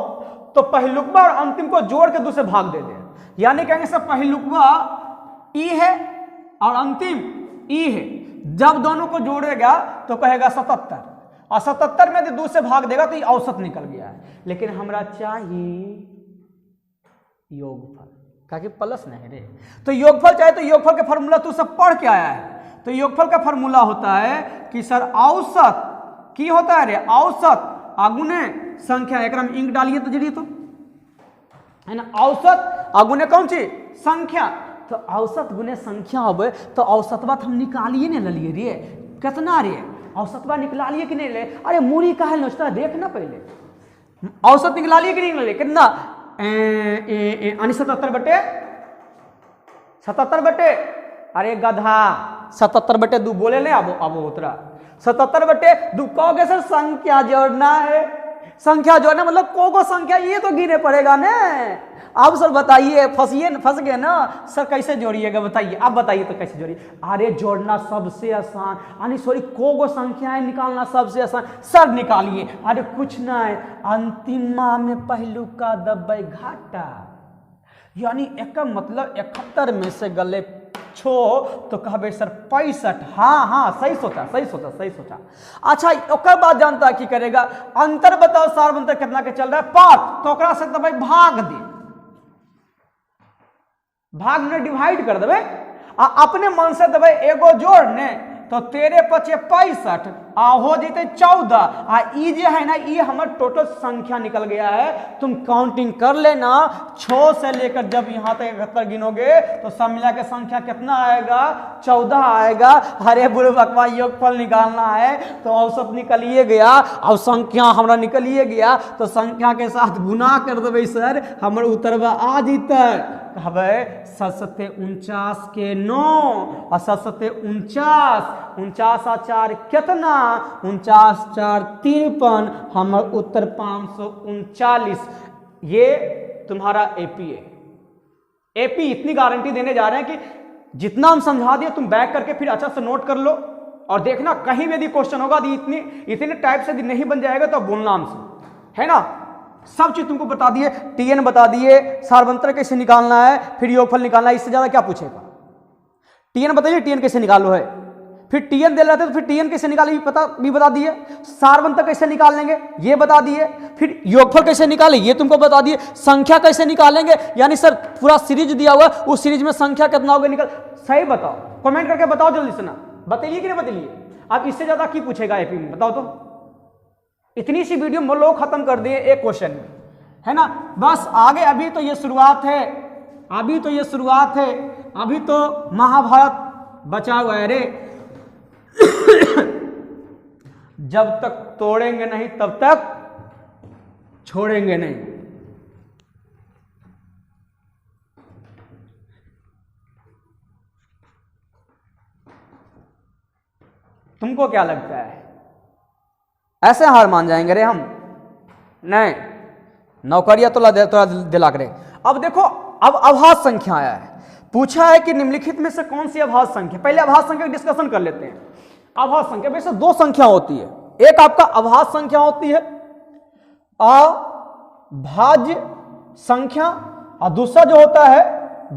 तो पहलुकवा और अंतिम को जोड़ के 2 से भाग दे दे, यानी कहेंगे सर पहलुकवा ई है और अंतिम ई है, जब दोनों को जोड़ेगा तो कहेगा 77, और 77 में यदि 2 से भाग देगा तो ये औसत निकल गया है। लेकिन हमरा चाहिए योगफल, कि प्लस नहीं रे, तो योगफल चाहिए, तो योगफल का फॉर्मूला तू सब पढ़ के आया है, तो योगफल का फॉर्मूला होता है कि सर औसत की होता है रे, औसत आगुने संख्या, एक इंक डालिए तो जरिए, तो है ना, औसत आगुने कौन चीज संख्या, तो औसत गुने संख्या हो, तो औसतवा हम निकालिए ने ललिए रे, कितना रे औसतवा निकालिए कि नहीं ले, अरे मूरी का है नोचता, देखना पहले औसत निकालिए कि नहीं ले, कितना 77/, अरे गधा 77/2 बोले नहीं, अब उतरा 77/2, कहोगे सर संख्या जोड़ना है, संख्या जोड़ना मतलब को संख्या, ये तो गिने पड़ेगा ना। अब सर बताइए, फंस गए ना सर, कैसे जोड़िएगा बताइए, अब बताइए तो कैसे जोड़िए, अरे जोड़ना सबसे आसान, यानी सॉरी को संख्याएं निकालना सबसे आसान, सर निकालिए, अरे कुछ ना है, अंतिमा में पहलू का दब्बे घाटा, यानी एक मतलब 71 में से गले छो तो कहबे सर 65। हाँ हाँ सही सोचा सही सोचा सही सोचा। अच्छा ओकर बाद जानता कि करेगा अंतर बताओ सार अंतर कितना के चल रहा है 5 तो ओकरा से भाई भाग दे, भाग में डिवाइड कर देवे आ अपने मन से देवे एगो जोड़ ने तो 13 पचे 65 आ हो जेते 14 आ ई जे है ना ये हमर टोटल संख्या निकल गया है। तुम काउंटिंग कर लेना 6 से लेकर जब यहाँ तक 71 गिनोगे तो सब मिला के संख्या कितना आएगा 14 आएगा। अरे बुरे बकवा योगफल निकालना है तो औसत निकलिए गया, अब संख्या हमरा निकलिए गया तो संख्या के साथ गुना कर देवे सर हमर उत्तरवा आ जीते। कहबे 749 के 9 और 749 49 आ 4 कितना 49 4 53 हमर उत्तर 539। ये तुम्हारा एपी है। एपी इतनी गारंटी देने जा रहे हैं कि जितना हम समझा दिए तुम बैक करके फिर अच्छा से नोट कर लो और देखना कहीं भी यदि क्वेश्चन होगा इतने टाइप से नहीं बन जाएगा तो बोलना हमसे, है ना। सब चीज तुमको बता दिए, टीएन बता दिए, सार्वंतर कैसे निकालना है, फिर योगफल निकालना है, इससे ज्यादा क्या पूछेगा। टीएन बताइए टीएन कैसे निकालो है, फिर टीएन दे रहे थे तो फिर टीएन कैसे निकाले भी बता दिए, सार्वंतर कैसे निकाल लेंगे ये बता दिए, फिर योगफल कैसे निकाले ये तुमको बता दिए, संख्या कैसे निकालेंगे यानी सर पूरा सीरीज दिया हुआ उस सीरीज में संख्या कितना होगा निकल। सही बताओ, कमेंट करके बताओ जल्दी से ना, बताइए कि नहीं बताइए। अब इससे ज्यादा की पूछेगा एपी में बताओ तो। इतनी सी वीडियो में लोग खत्म कर दिए एक क्वेश्चन में, है ना। बस आगे अभी तो ये शुरुआत है, अभी तो ये शुरुआत है, अभी तो महाभारत बचा हुआ है रे। जब तक तोड़ेंगे नहीं तब तक छोड़ेंगे नहीं। तुमको क्या लगता है ऐसे हार मान जाएंगे रे हम? नहीं, नौकरियां तो दिला करे। अब देखो अब अभाज्य संख्या आया है, पूछा है कि निम्नलिखित में से कौन सी अभाज्य संख्या। पहले अभाज्य संख्या की डिस्कशन कर लेते हैं। अभाज्य संख्या वैसे दो संख्या होती है, एक आपका अभाज्य संख्या होती है अभाज्य संख्या और दूसरा जो होता है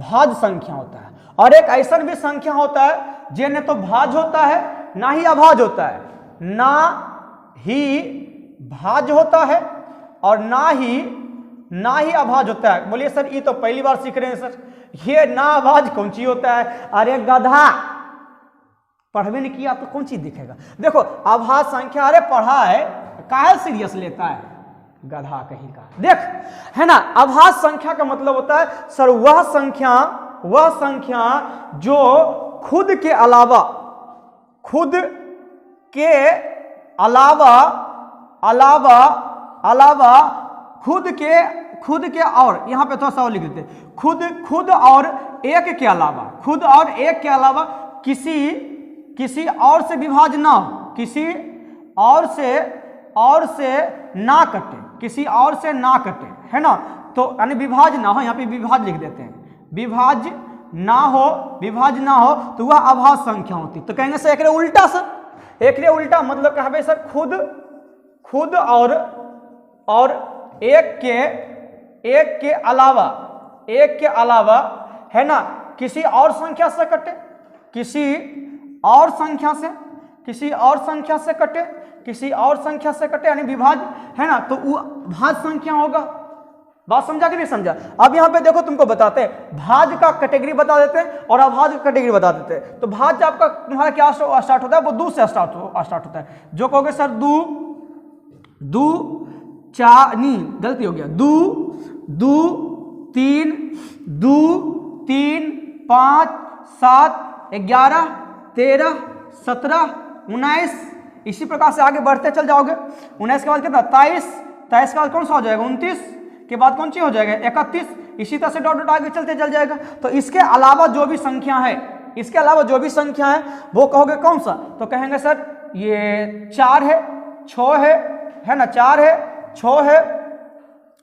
भाज्य संख्या होता है। और एक ऐसा भी संख्या होता है जे न तो भाज्य होता है ना ही अभाज्य होता है, ना ही भाज्य होता है और ना ही अभाज्य होता है। बोलिए सर ये तो पहली बार सीख रहे हैं सर, ये ना अभाज्य कौन चीज होता है? अरे गधा, पढ़वे नहीं किया तो कौन चीज दिखेगा। देखो अभाज्य संख्या, अरे पढ़ा है काहे सीरियस लेता है गधा कहीं का। देख है ना, अभाज्य संख्या का मतलब होता है सर वह संख्या जो खुद के अलावा खुद के और यहाँ पे थोड़ा सा और लिख देते, खुद और एक के अलावा किसी और से विभाज्य ना हो, किसी और से ना कटे, किसी और से ना कटे, है ना। तो यानी विभाज्य ना हो, यहाँ पे विभाज्य लिख देते हैं, विभाज्य ना हो तो वह अभाज्य संख्या होती। तो कहेंगे सर एकरे उल्टा, सर एकरे उल्टा मतलब कहबे सर खुद और एक के अलावा है ना किसी और संख्या से कटे, किसी और संख्या से कटे यानी विभाज्य, है ना। तो वो भाज्य संख्या होगा। बात समझा कि नहीं समझा? अब यहाँ पे देखो तुमको बताते हैं, भाज्य का कैटेगरी बता देते हैं और अभाज्य का कैटेगरी बता देते हैं। तो भाज्य आपका तुम्हारा क्या स्टार्ट होता है? वो 2 से स्टार्ट होता है। जो कहोगे सर 2 4 नहीं, गलती हो गया, 2 3 5 7 11 13 17 19, इसी प्रकार से आगे बढ़ते चल जाओगे। 19 के बाद कितना? 23 के बाद कौन सा हो जाएगा? 29 के बाद कौन सी हो जाएगा? 31, इसी तरह से डॉट आगे चलते चल जाएगा। तो इसके अलावा जो भी संख्या है वो कहोगे कौन सा? तो कहेंगे सर ये 4 है, 6 है ना, 4 है, 6 है,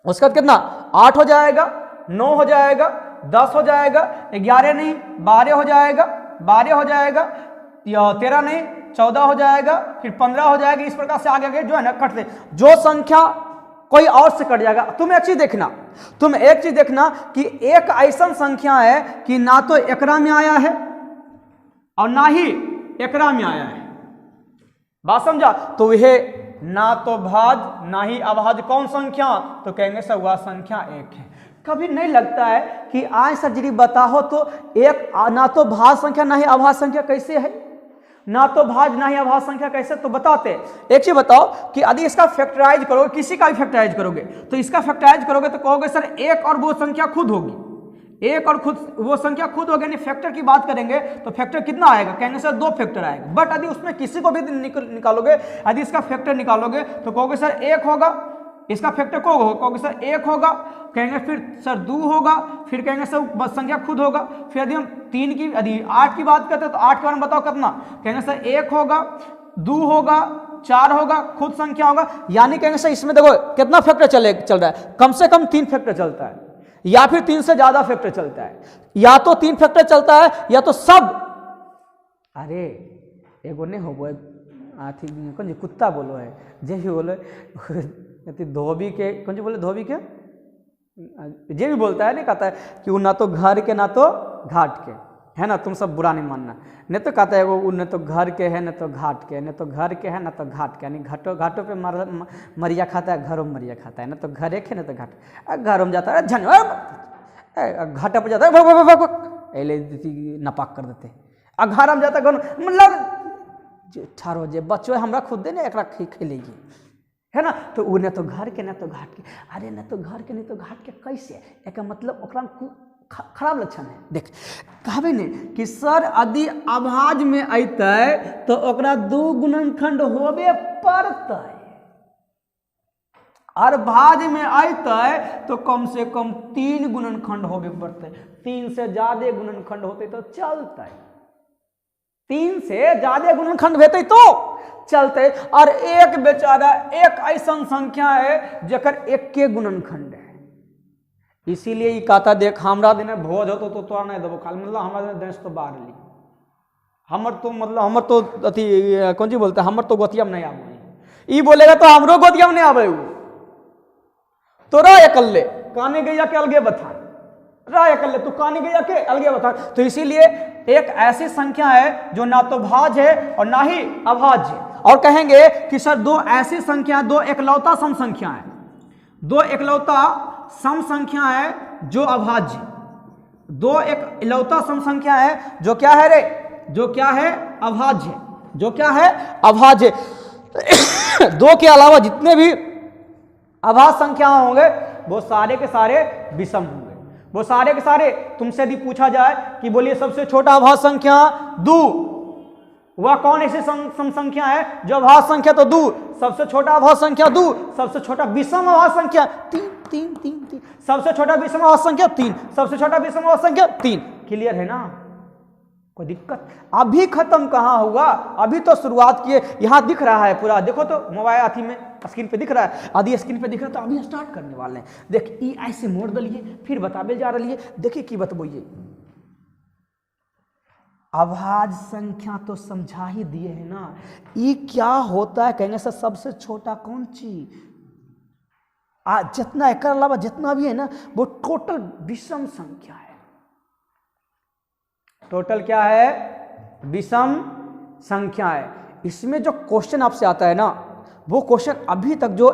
उसके बाद कितना? 8 हो जाएगा, 9 हो जाएगा, 10 हो जाएगा, 11 नहीं 12 हो जाएगा, 13 नहीं 14 हो जाएगा, फिर 15 हो जाएगा। इस प्रकार से आगे जो है ना कटते, जो संख्या कोई और से कट जाएगा। तुम एक चीज देखना कि एक ऐसा संख्या है कि ना तो एकरा में आया है और ना ही एकरा में आया है। बात समझा? तो यह ना तो भाज ना ही अभाज्य कौन संख्या? तो कहेंगे सर वह संख्या एक है। कभी नहीं लगता है कि आए सर जी बताओ तो एक ना तो भाज संख्या ना ही अभाज्य संख्या कैसे है? ना तो भाज ना ही अभाज्य संख्या कैसे? तो बताते एक चीज बताओ कि यदि इसका फैक्टराइज करोगे, किसी का भी फैक्टराइज करोगे, तो इसका फैक्टराइज करोगे तो कहोगे सर एक और वो संख्या खुद होगी, एक और खुद वो संख्या खुद होगी, यानी फैक्टर की बात करेंगे तो फैक्टर कितना आएगा? कहेंगे सर 2 फैक्टर आएगा। बट यदि उसमें किसी को भी निकालोगे, यदि इसका फैक्टर निकालोगे तो कहोगे सर 1 होगा, इसका फैक्टर को कहोगे सर 1 होगा, कहेंगे फिर सर 2 होगा, फिर कहेंगे सर संख्या खुद होगा। फिर यदि हम 3 की यदि 8 की बात करते हैं तो 8 के बारे में बताओ कितना? कहेंगे सर 1 होगा, 2 होगा, 4 होगा, खुद संख्या होगा। यानी कहेंगे सर इसमें देखो कितना फैक्टर चल रहा है, कम से कम 3 फैक्टर चलता है, या फिर 3 से ज्यादा फैक्टर चलता है, या तो 3 फैक्टर चलता है या तो सब। अरे एगो नहीं हो कौन जी कुत्ता बोलो है जे भी बोलो धोबी के कौन जी बोले धोबी के जे भी बोलता है नहीं कहता है कि वो ना तो घर के ना तो घाट के है ना, तुम सब बुरा नहीं मानना। नहीं तो कहता है वो न तो घर के है न तो घाट के, न तो घर के है न तो घाट के, यानी घाटों पे मरिया खाता है, घरों में मरिया खाता है, न तो घर एक है न तो घाट। घरों में जाता है झन घाटा पर जाता है नपाक कर देते, घर में जाता है मतलब ठारो जे बच्चो हमरा खुद दे ना एक खेलेगी है ना। तो वो न तो घर के न तो घाट के, अरे न तो घर के न तो घाट के कैसे? एक मतलब ओकरा खराब लक्षण है। देख कहबे ने कि सर यदि अभाज्य में अतै तो ओकरा 2 गुणनखंड होबे पड़तै, और भाज्य में अतै तो कम से कम 3 गुणनखंड होबे पड़तै। 3 से ज्यादा गुणनखंड होते तो चलतै, 3 से ज्यादा गुणनखंड हेतै तो चलते। और एक बेचारा एक ऐसा संख्या है जकर 1 गुणनखंड है, इसीलिए ये कहता देख हमरा दिन भोज हो तो तोरा नहीं देबो खाली, मतलब हमारा देश तो बाहर ली हमर तो मतलब हमर तो अथी कौन जी बोलते हमर तो गोतिया में नहीं आवे, ई बोलेगा तो हमरो गोतिया में नहीं आवे। तोरा एकल्ले काने गैया के अलगे बता, राय कर ले तू कहानी गया के अलगे बता। तो इसीलिए एक ऐसी संख्या है जो ना तो भाज्य है और ना ही अभाज्य है। और कहेंगे कि सर 2 ऐसी संख्या, 2 एकलौता सम संख्या है, 2 एकलौता सम संख्या है जो अभाज्य, 2 एकलौता सम संख्या है जो क्या है रे? जो क्या है? अभाज्य। जो क्या है? अभाज्य। 2 के अलावा जितने भी अभाज्य संख्या होंगे वो सारे के सारे विषम होंगे, वो सारे के सारे। तुमसे यदि पूछा जाए कि बोलिए सबसे छोटा अभाज्य संख्या 2, वह कौन ऐसी सम संख्या है जो अभाज्य संख्या? तो 2। सबसे छोटा अभाज्य संख्या 2, सबसे छोटा विषम अभाज्य संख्या 3 3 3 3, सबसे छोटा विषम अभाज्य संख्या 3, सबसे छोटा विषम अभाज्य संख्या 3। क्लियर है ना? कोई दिक्कत? अभी खत्म कहाँ हुआ, अभी तो शुरुआत किए। यहाँ दिख रहा है पूरा, देखो तो मोबाइल अथी में स्क्रीन पे दिख रहा है, आदि स्क्रीन पे दिख रहा है, तो अभी स्टार्ट करने वाले हैं। देख ई ऐसे मोड़ दलिए फिर बताबे जा रही है। देखिए की बतबोइए, अभाज्य संख्या तो समझा ही दिए है ना, ई क्या होता है? कहेंगे सर सबसे छोटा कौन चीज? जितना एक अलावा जितना भी है ना वो टोटल विषम संख्या है। टोटल क्या है? विषम संख्या है। इसमें जो क्वेश्चन आपसे आता है ना, वो क्वेश्चन अभी तक जो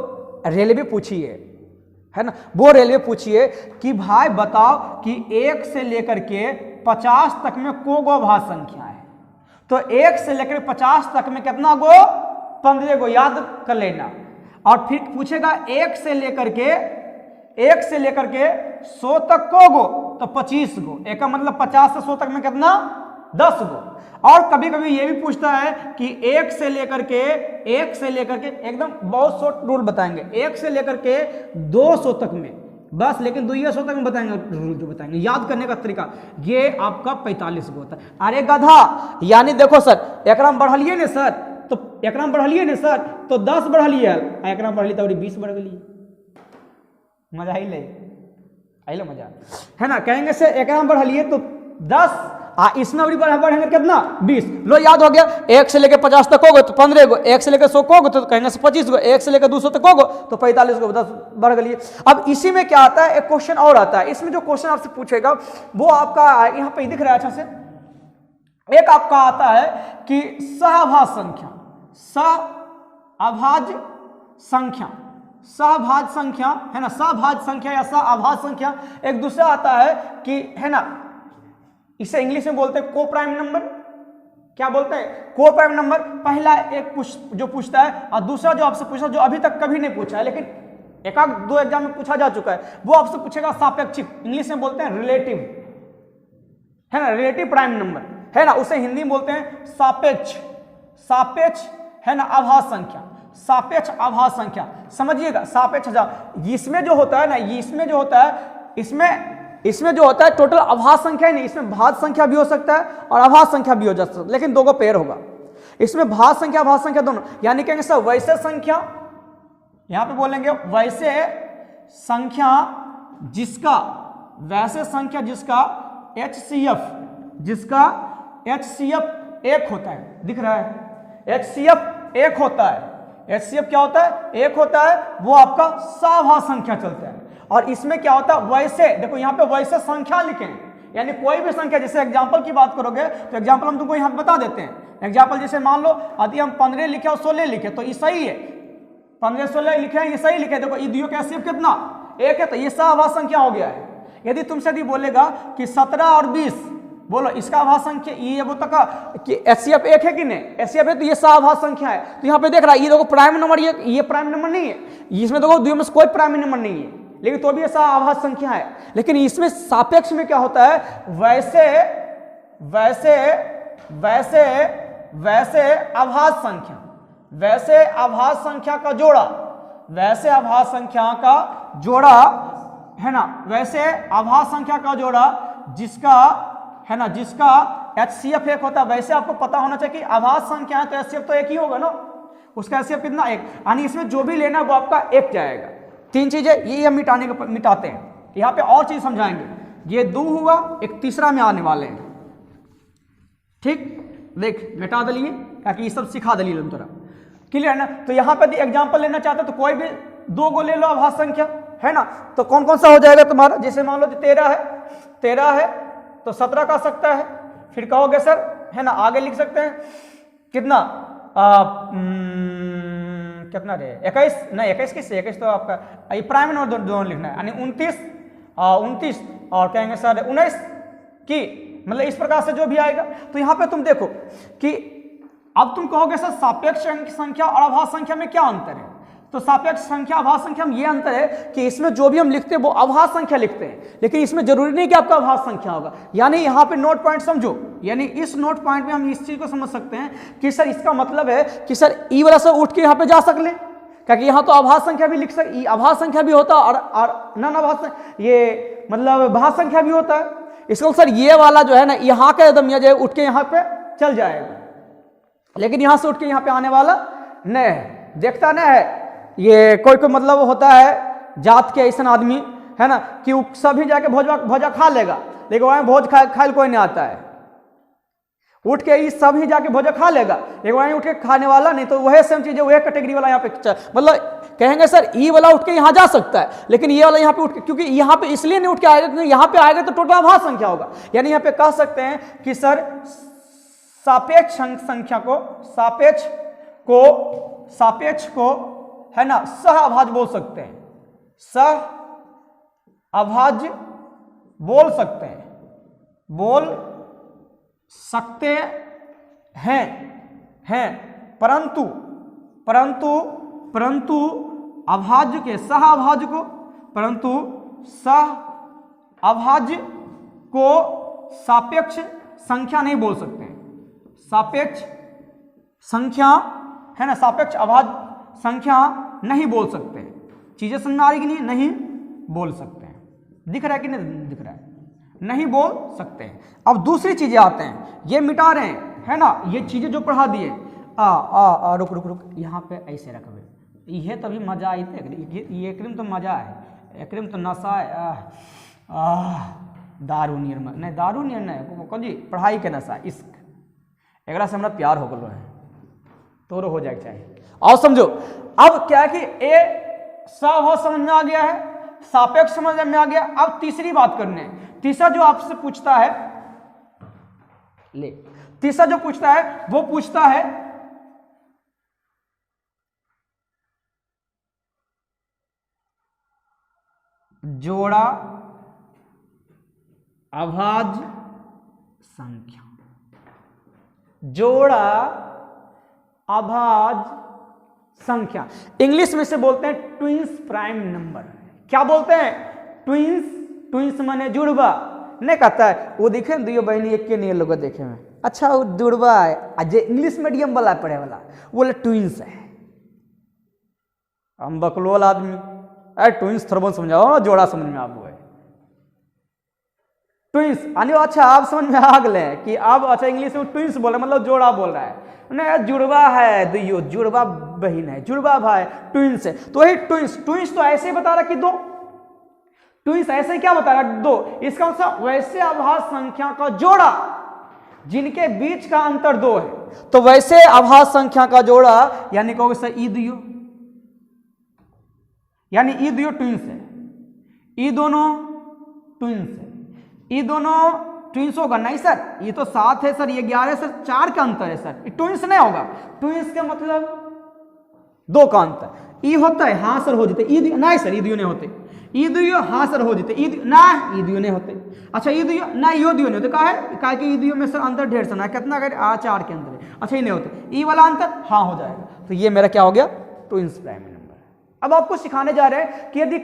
रेलवे पूछी है ना, वो रेलवे पूछिए कि भाई बताओ कि 1 से लेकर के 50 तक में को गो अभाज्य संख्या है? तो 1 से लेकर 50 तक में कितना गो? 15 गो, याद कर लेना। और फिर पूछेगा 1 से लेकर के 100 तक को गो? तो 25 गो। एक का मतलब 50 से 100 तक में कितना? 10 गो। और कभी कभी ये भी पूछता है कि 1 से लेकर के एकदम बहुत शॉर्ट रूल बताएंगे, 1 से लेकर के 200 तक में बस, लेकिन 200 तक में बताएंगे रूल जो बताएंगे। याद करने का तरीका ये आपका 45 गो होता है। अरे गधा, यानी देखो सर एकराम बढ़लिए ने सर, तो एकराम बढ़लिए ने सर तो 10 बढ़लिए, एकराम बढ़लिए तो 20 बढ़ गई। मजा ही ले आइलो मजा है ना। कहेंगे से एकराम बढ़लिए तो 10, इसमें अभी बढ़ेंगे कितना? 20। लो याद हो गया। 1 से लेकर 50 तक होगा तो 15 गो, 1 से लेकर 100 को होगा तो कहेंगे से 25 गो, 1 से लेकर 200 तक होगा तो 45 गो, 10 बढ़ गई। अब इसी में क्या आता है, एक क्वेश्चन और आता है। इसमें जो क्वेश्चन आपसे पूछेगा वो आपका यहाँ पे दिख रहा है अच्छा से, एक आपका आता है कि सहभाज्य संख्या, सहअभाज्य संख्या, सहभाज्य संख्या है ना, सहभाज्य संख्या या सहअभाज्य संख्या। एक दूसरा आता है कि है ना, इसे इंग्लिश में बोलते हैं को प्राइम नंबर। क्या बोलते हैं? को प्राइम नंबर। पहला एक जो पूछता है और दूसरा जो आपसे पूछा, जो अभी तक कभी नहीं पूछा है लेकिन एक आध दो एग्जाम में पूछा जा चुका है, वो आपसे पूछेगा सापेक्षिक, इंग्लिश में बोलते हैं रिलेटिव, है ना, रिलेटिव प्राइम नंबर, है ना, उसे हिंदी में बोलते हैं सापेक्ष, सापेक्ष है ना अभाज्य संख्या, सापेक्ष अभाज्य संख्या। समझिएगा, सापेक्ष इसमें जो होता है ना, इसमें जो होता है, इसमें जो होता है टोटल अभाज्य संख्या ही नहीं, इसमें भाज्य संख्या भी हो सकता है और अभाज्य संख्या भी हो सकता है, लेकिन दो को पेयर होगा। इसमें भाज्य संख्या अभाज्य संख्या दोनों, यानी कहेंगे सर वैसे संख्या, यहां पे बोलेंगे वैसे संख्या जिसका, वैसे संख्या जिसका HCF, जिसका HCF 1 होता है, दिख रहा है, HCF 1 होता है, HCF क्या होता है? 1 होता है, वो आपका सहभाज्य संख्या चलता है। और इसमें क्या होता है? वैसे, देखो यहाँ पे वैसे संख्या लिखें, यानी कोई भी संख्या, जैसे एग्जांपल की बात करोगे तो एग्जांपल हम तुमको यहाँ बता देते हैं। एग्जांपल जैसे मान लो यदि हम 15 लिखे और 16 लिखे तो ये सही है, 15-16 लिखे हैं, ये सही लिखे। देखो ये का HCF कितना? 1 है, तो ये सहभाज्य संख्या हो गया है। यदि तुमसे यदि बोलेगा कि 17 और 20, बोलो इसका अभाज्य संख्या ये वो तक कि HCF 1 है कि नहीं? HCF है तो ये सहभाज्य संख्या है। तो यहाँ पे देख रहा है, ये देखो प्राइम नंबर, ये प्राइम नंबर नहीं है, इसमें देखो द्विम में कोई प्राइम नंबर नहीं है, लेकिन तो भी ये सहभाज्य संख्या है। लेकिन इसमें सापेक्ष में क्या होता है? वैसे वैसे वैसे वैसे अभाज्य संख्या, वैसे अभाज्य संख्या का जोड़ा, वैसे अभाज्य संख्या का जोड़ा, है ना, वैसे अभाज्य संख्या का जोड़ा जिसका, है ना, जिसका HCF 1 होता है। वैसे आपको पता होना चाहिए कि अभाज्य संख्या है तो HCF तो 1 ही होगा ना, उसका HCF कितना? 1, यानी इसमें जो भी लेना है वो आपका 1 जाएगा। 3 चीजें यही हम मिटाते हैं। यहाँ पे और चीज समझाएंगे, ये 2 हुआ, एक तीसरा में आने वाले हैं, ठीक, देख मिटा दलिए ताकि ये सब सिखा दलिए तुम, क्लियर है ना। तो यहाँ पे एग्जाम्पल लेना चाहते तो कोई भी 2 को ले लो अभाज्य संख्या, है ना, तो कौन कौन सा हो जाएगा तुम्हारा? जैसे मान लो 13 है तो 17 का सकता है, फिर कहोगे सर, है ना, आगे लिख सकते हैं कितना, कितना रे 21, नहीं 21 किससे? 21 तो आपका ये प्राइम नंबर दोनों लिखना है, यानी 29 और कहेंगे सर 19 की, मतलब इस प्रकार से जो भी आएगा। तो यहाँ पे तुम देखो कि अब तुम कहोगे सर सापेक्ष संख्या और अभाज्य संख्या में क्या अंतर है? तो सापेक्ष संख्या अभाज्य संख्या में ये अंतर है कि इसमें जो भी हम लिखते हैं वो अभाज्य संख्या लिखते हैं, लेकिन इसमें जरूरी नहीं कि आपका अभाज्य संख्या होगा। यानी यहाँ पे नोट पॉइंट समझो, यानी इस नोट पॉइंट में हम इस चीज को समझ सकते हैं कि सर इसका मतलब है कि सर ई वाला से उठ के यहाँ पे जा सकते, क्योंकि यहाँ तो अभाज्य संख्या भी लिख सकते, अभाज्य संख्या भी होता है और नन अभाज्य, ये मतलब भाज्य संख्या भी होता है। इसको सर ये वाला जो है ना, यहाँ का एकदम यह उठ के यहाँ पे चल जाएगा, लेकिन यहाँ से उठ के यहाँ पे आने वाला नहीं है, देखता नहीं है। ये कोई मतलब होता है जात के ऐसा आदमी, है ना, कि सभी जाके भोजा खा लेगा, लेकिन वहां भोज खाए कोई नहीं आता है, उठ के इस सभी जाके भोजा खा लेगा, लेकिन वहीं उठ के खाने वाला नहीं। तो वह सेम चीज है, वह कैटेगरी वाला यहाँ पे मतलब कहेंगे सर ई वाला उठ के यहाँ जा सकता है, लेकिन ये वाला यहाँ पे उठ के, क्योंकि यहाँ पे इसलिए नहीं उठ के आएगा क्योंकि यहाँ पे आएगा तो टोटल अभाज्य संख्या होगा। यानी यहाँ पे कह सकते हैं कि सर सापेक्ष संख्या को, सापेक्ष को है ना सहअभाज्य बोल सकते हैं, सहअभाज्य बोल सकते हैं, परंतु अभाज्य के सहअभाज्य को, परंतु सहअभाज्य को सापेक्ष संख्या नहीं बोल सकते हैं। सापेक्ष संख्या, है ना, सापेक्ष अभाज्य संख्या नहीं बोल सकते हैं। चीजें समझ आ रही कि नहीं? नहीं बोल सकते हैं। दिख रहा है कि नहीं दिख रहा है? नहीं बोल सकते हैं। अब दूसरी चीजें आते हैं, ये मिटा रहे हैं, है ना, ये चीजें जो पढ़ा दिए, रुक यहाँ पे ऐसे रखबे, ये तभी मजा आई थे, ये एकरिम तो मजा है, एकरिम तो नशा है, दारू नियर नहीं, दारू नियर नहीं, कौन जी पढ़ाई के नशा, इश्क, एकरा से हमरा प्यार हो गलो है, तोरो हो जाए चाहिए। और समझो अब क्या है कि ए सहअभाज्य समझ में आ गया है, सापेक्ष समझ में आ गया। अब तीसरी बात करने, तीसरा जो आपसे पूछता है, ले तीसरा जो पूछता है वो पूछता है जोड़ा अभाज्य संख्या, जोड़ा अभाज्य संख्या, इंग्लिश में से बोलते हैं ट्विंस प्राइम नंबर। क्या बोलते हैं? ट्विंस, ट्विंस माने जुड़वा। नहीं कहता है वो देखे दियो बहनी एक के नहीं लोग देखे में, अच्छा वो जुड़वा है, जो इंग्लिश मीडियम वाला पढ़े वाला बोले ट्विंस है। हम बकलोल आदमी, अरे ट्विंस थोड़ा बहुत समझाओ, जोड़ा समझ में आप है ट्विंस आने। अच्छा आप समझ में आ गए कि अब अच्छा इंग्लिश में ट्विंस बोले मतलब जोड़ा बोल रहा है, नहीं जुड़वा है दियो, जुड़वा बहन है, जुड़वा भाई, ट्विंस है। तो वही ट्विंस, ट्विंस तो ऐसे बता रहा कि दो, ट्विंस ऐसे क्या बता रहा दो, इसका मतलब वैसे अभाज्य संख्या का जोड़ा जिनके बीच का अंतर 2 है, तो वैसे अभाज्य संख्या का जोड़ा यानी कहोगे सर ई दियो, यानी ई दियो ट्विंस है, ई दोनों ट्विंस है, ये दोनों ट्विंस होगा नहीं सर, ये तो 7 है सर, ये 11 है सर, 4 का अंतर है सर, ये ट्विंस नहीं होगा। ट्विंस का मतलब 2 का अंतर, ई होता है हाँ सर हो जाते, ई नहीं सर ई दियो नहीं होते, ई दियो हाँ सर हो जाते, ई ना ई दियो नहीं होते, अच्छा ई दियो ना यो दियो नहीं होते, काहे कि ई दियो में सर अंतर ढेर सना कितना कर 4 के अंतर है, अच्छा ये नहीं होते, ई वाला अंतर हाँ हो जाएगा। तो ये मेरा क्या हो गया? Twins prime number. अब आपको सिखाने जा रहे हैं कि यदि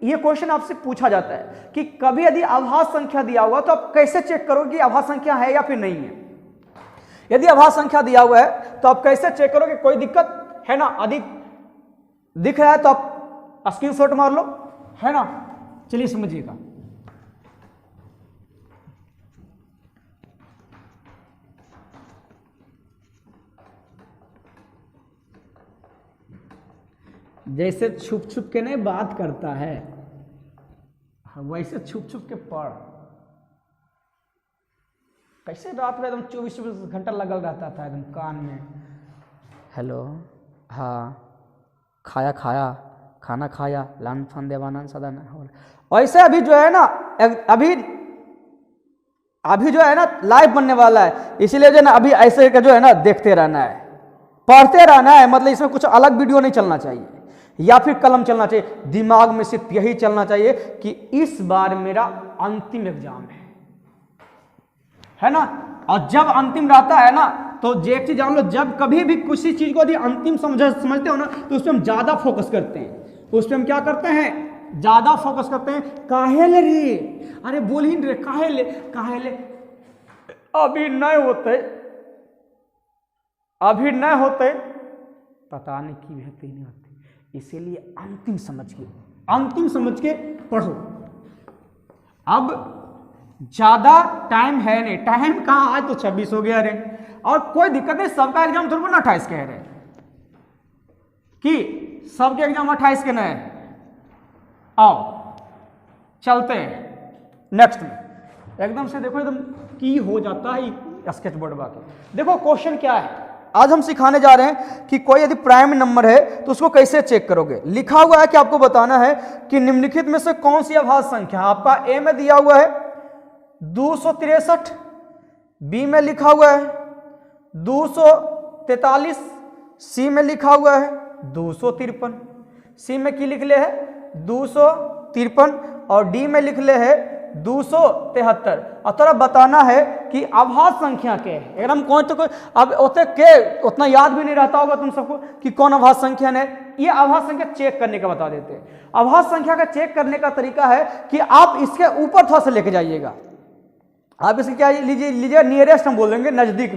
ये क्वेश्चन आपसे पूछा जाता है कि कभी यदि अभाज्य संख्या दिया हुआ तो आप कैसे चेक करोगे कि अभाज्य संख्या है या फिर नहीं है। यदि अभाज्य संख्या दिया हुआ है तो आप कैसे चेक करोगे कोई दिक्कत है ना, अधिक दिख रहा है तो आप स्क्रीनशॉट मार लो, है ना। चलिए समझिएगा, जैसे छुप छुप के नहीं बात करता है वैसे छुप छुप के पढ़। कैसे रात में एकदम 24 घंटा लगल रहता था एकदम कान में, हेलो हाँ खाया खाया खाना खाया लान फान देवानंद सदा ऐसे अभी जो है ना अभी जो है ना लाइव बनने वाला है, इसीलिए जो है ना अभी ऐसे का जो है ना देखते रहना है, पढ़ते रहना है, मतलब इसमें कुछ अलग वीडियो नहीं चलना चाहिए या फिर कलम चलना चाहिए, दिमाग में सिर्फ यही चलना चाहिए कि इस बार मेरा अंतिम एग्जाम है ना। और जब अंतिम रहता है ना तो एक चीज जान लो, जब कभी भी किसी चीज को यदि अंतिम समझते हो ना तो उस पर हम ज्यादा फोकस करते हैं, उस पर हम क्या करते हैं ज्यादा फोकस करते हैं। काहे ले रे, अरे बोल ही रे, काहे ले अभी नहीं होते, अभी नहीं होते, पता नहीं की होते नहीं होते, इसीलिए अंतिम समझ के पढ़ो। अब ज्यादा टाइम है नहीं, टाइम कहाँ आज तो 26 हो गया रे, और कोई दिक्कत नहीं, सबका एग्जाम थोड़ा ना 28 के है रे, कि सबके एग्जाम 28 के नहीं है। आओ चलते हैं नेक्स्ट में, एकदम से देखो एकदम की हो जाता है स्केच बोर्ड बाकी। देखो क्वेश्चन क्या है, आज हम सिखाने जा रहे हैं कि कोई यदि प्राइम नंबर है तो उसको कैसे चेक करोगे। लिखा हुआ है कि आपको बताना है कि निम्नलिखित में से कौन सी अभाज्य संख्या, आपका ए में दिया हुआ है 263, बी में लिखा हुआ है 243, सी में लिखा हुआ है 253, सी में की लिख ले है 253 और डी में लिख ले है 273। और थोड़ा बताना है कि अभाज्य संख्या के एकदम कौन तो कोई अब उतना याद भी नहीं रहता होगा तुम सबको कि कौन अभाज्य संख्या है। ये अभाज्य संख्या चेक करने का बता देते हैं। अभाज्य संख्या का चेक करने का तरीका है कि आप इसके ऊपर थोड़ा सा लेके जाइएगा, आप इसके क्या लीजिए नियरेस्ट हम बोलेंगे नजदीक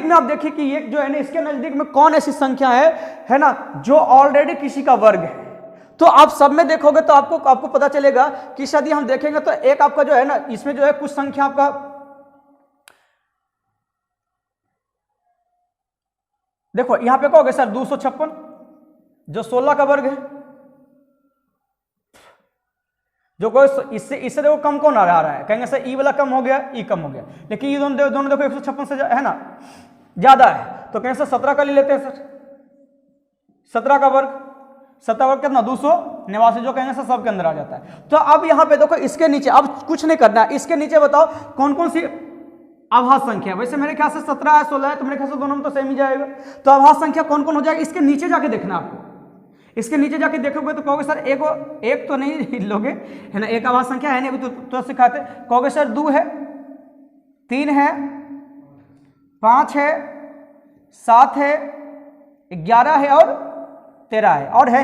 में आप देखिए कि ये जो है ना इसके नजदीक में कौन ऐसी संख्या है ना जो ऑलरेडी किसी का वर्ग है। तो आप सब में देखोगे तो आपको पता चलेगा कि यदि हम देखेंगे तो एक आपका जो है ना इसमें जो है कुछ संख्या आपका देखो यहां पे कहोगे सर 256 जो 16 का वर्ग है, जो कोई इससे देखो कम कौन आ रहा है, कहेंगे सर ई वाला कम हो गया, ई कम हो गया, लेकिन ये दोनों देखो 156 से है ना ज्यादा है, तो कहेंगे सर 17 का ले लेते हैं सर, 17 का वर्ग, 17 वर्ग कितना 289, जो कहेंगे सर सबके अंदर आ जाता है। तो अब यहाँ पे देखो इसके नीचे अब कुछ नहीं करना है, इसके नीचे बताओ कौन कौन सी आभास संख्या। वैसे मेरे ख्याल से 17 है 16 है, तो मेरे ख्याल से दोनों में तो सेम ही जाएगा। तो आभास संख्या कौन कौन हो जाएगा, इसके नीचे जाके देखना आपको। इसके नीचे जाके देखोगे तो कहोगे सर एक तो नहीं लोगे, है ना, एक आभास संख्या है नहीं, अभी तो सिखाते। कहोगे सर 2 है, 3 है, 5 है, 7 है, 11 है और 13 है,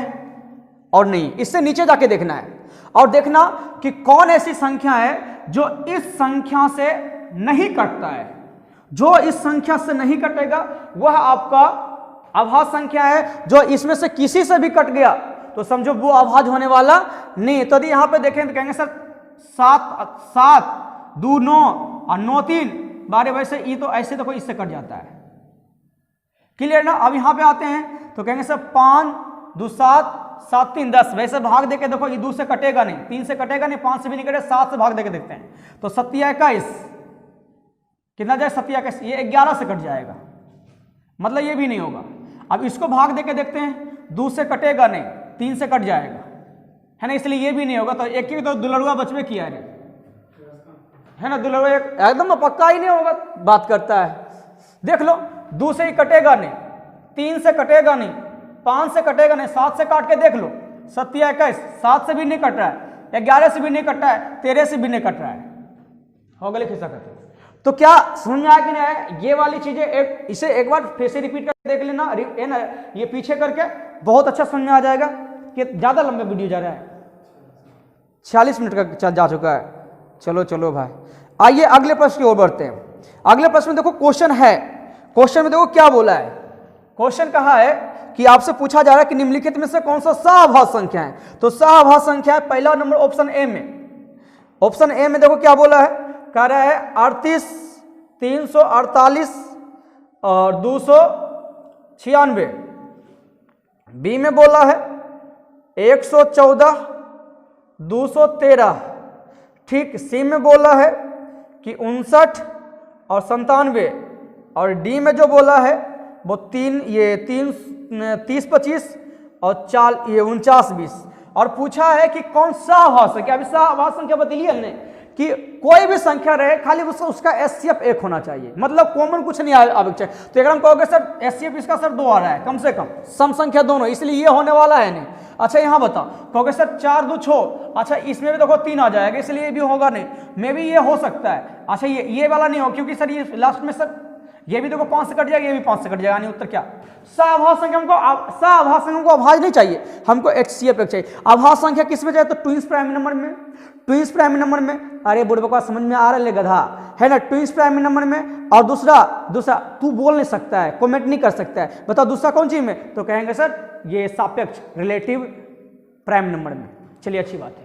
और नहीं। इससे नीचे जाके देखना है और देखना कि कौन ऐसी संख्या है जो इस संख्या से नहीं कटता है। जो इस संख्या से नहीं कटेगा वह आपका अभाज्य संख्या है। जो इसमें से किसी से भी कट गया तो समझो वो अभाज्य होने वाला नहीं। तो यदि यहां पे देखें तो कहेंगे सर 7 2 9 और 9 3 12, वैसे ये तो ऐसे देखो इससे कट जाता है। क्लियर ना। अब यहां पे आते हैं तो कहेंगे सर 5 2 7 7 3 10, वैसे भाग देके देखो ये 2 से कटेगा नहीं, 3 से कटेगा नहीं, 5 से भी नहीं कटेगा, 7 से भाग देके देखते हैं तो 7 21 कितना जाए, 7 21 ये 11 से कट जाएगा, मतलब ये भी नहीं होगा। अब इसको भाग देके देखते हैं, 2 से कटेगा नहीं, 3 से कट जाएगा, है ना, इसलिए ये भी नहीं होगा। तो एक ही तो दुलरुआ बचवे किया है ना, दुलरुआ एकदम पक्का ही नहीं होगा, बात करता है। देख लो 2 से ही कटेगा नहीं, 3 से कटेगा नहीं, 5 से कटेगा नहीं, 7 से काट के देख लो, 7 21 7 से भी नहीं कट रहा है, 11 से भी नहीं कट रहा है, 13 से भी नहीं कट रहा है, हो गए खिस्सा करते। तो क्या समझ में आया कि नहीं आया? ये वाली चीजें इसे एक बार फिर से रिपीट करके देख लेना, ये पीछे करके बहुत अच्छा समझ में आ जाएगा कि ज्यादा लंबा वीडियो जा रहा है, 46 मिनट का जा चुका है। चलो भाई, आइए अगले प्रश्न की ओर बढ़ते हैं। अगले प्रश्न में देखो क्वेश्चन है, क्वेश्चन में देखो क्या बोला है। क्वेश्चन कहा है कि आपसे पूछा जा रहा है कि निम्नलिखित में से कौन सा सहअभाज्य संख्या है। तो सहअभाज्य संख्या है पहला नंबर ऑप्शन ए में। ऑप्शन ए में देखो क्या बोला है, कह रहा है 38 348 और 296। बी में बोला है 114 213, ठीक। सी में बोला है कि 59 और 97, और डी में जो बोला है वो 30 25 और 49 20। और पूछा है कि कौन सा अभाज्य संख्या। अभी सहअभाज्य संख्या बतलिए हमने कि कोई भी संख्या रहे खाली उसका एचसीएफ 1 होना चाहिए, मतलब कॉमन कुछ नहीं आवश्यक चाहिए। तो अगर हम कहोगे सर एचसीएफ इसका सर 2 आ रहा है कम से कम, सम संख्या दोनों, इसलिए ये होने वाला है नहीं। अच्छा यहां बताओ, कहोगे सर 4 2 6, अच्छा इसमें भी देखो 3 आ जाएगा, इसलिए ये भी होगा नहीं, मे भी ये हो सकता है। अच्छा ये वाला नहीं हो, क्योंकि सर ये लास्ट में सर ये भी देखो 5 से कट जाएगा, ये भी 5 से कट जाएगा, नहीं उत्तर क्या। सहअभाज्य संख्या हमको अभाज्य नहीं चाहिए, हमको एचसीएफ 1 चाहिए। अभाज्य संख्या किस में चाहिए, तो ट्विंस प्राइम नंबर में। ट्विंस प्राइम नंबर में, अरे बुढ़बा समझ में आ रहा है गधा, है ना, ट्विंस प्राइम नंबर में। और दूसरा तू बोल नहीं सकता है, कमेंट नहीं कर सकता है, बताओ दूसरा कौन चीज में, तो कहेंगे सर ये सापेक्ष रिलेटिव प्राइम नंबर में। चलिए अच्छी बात है,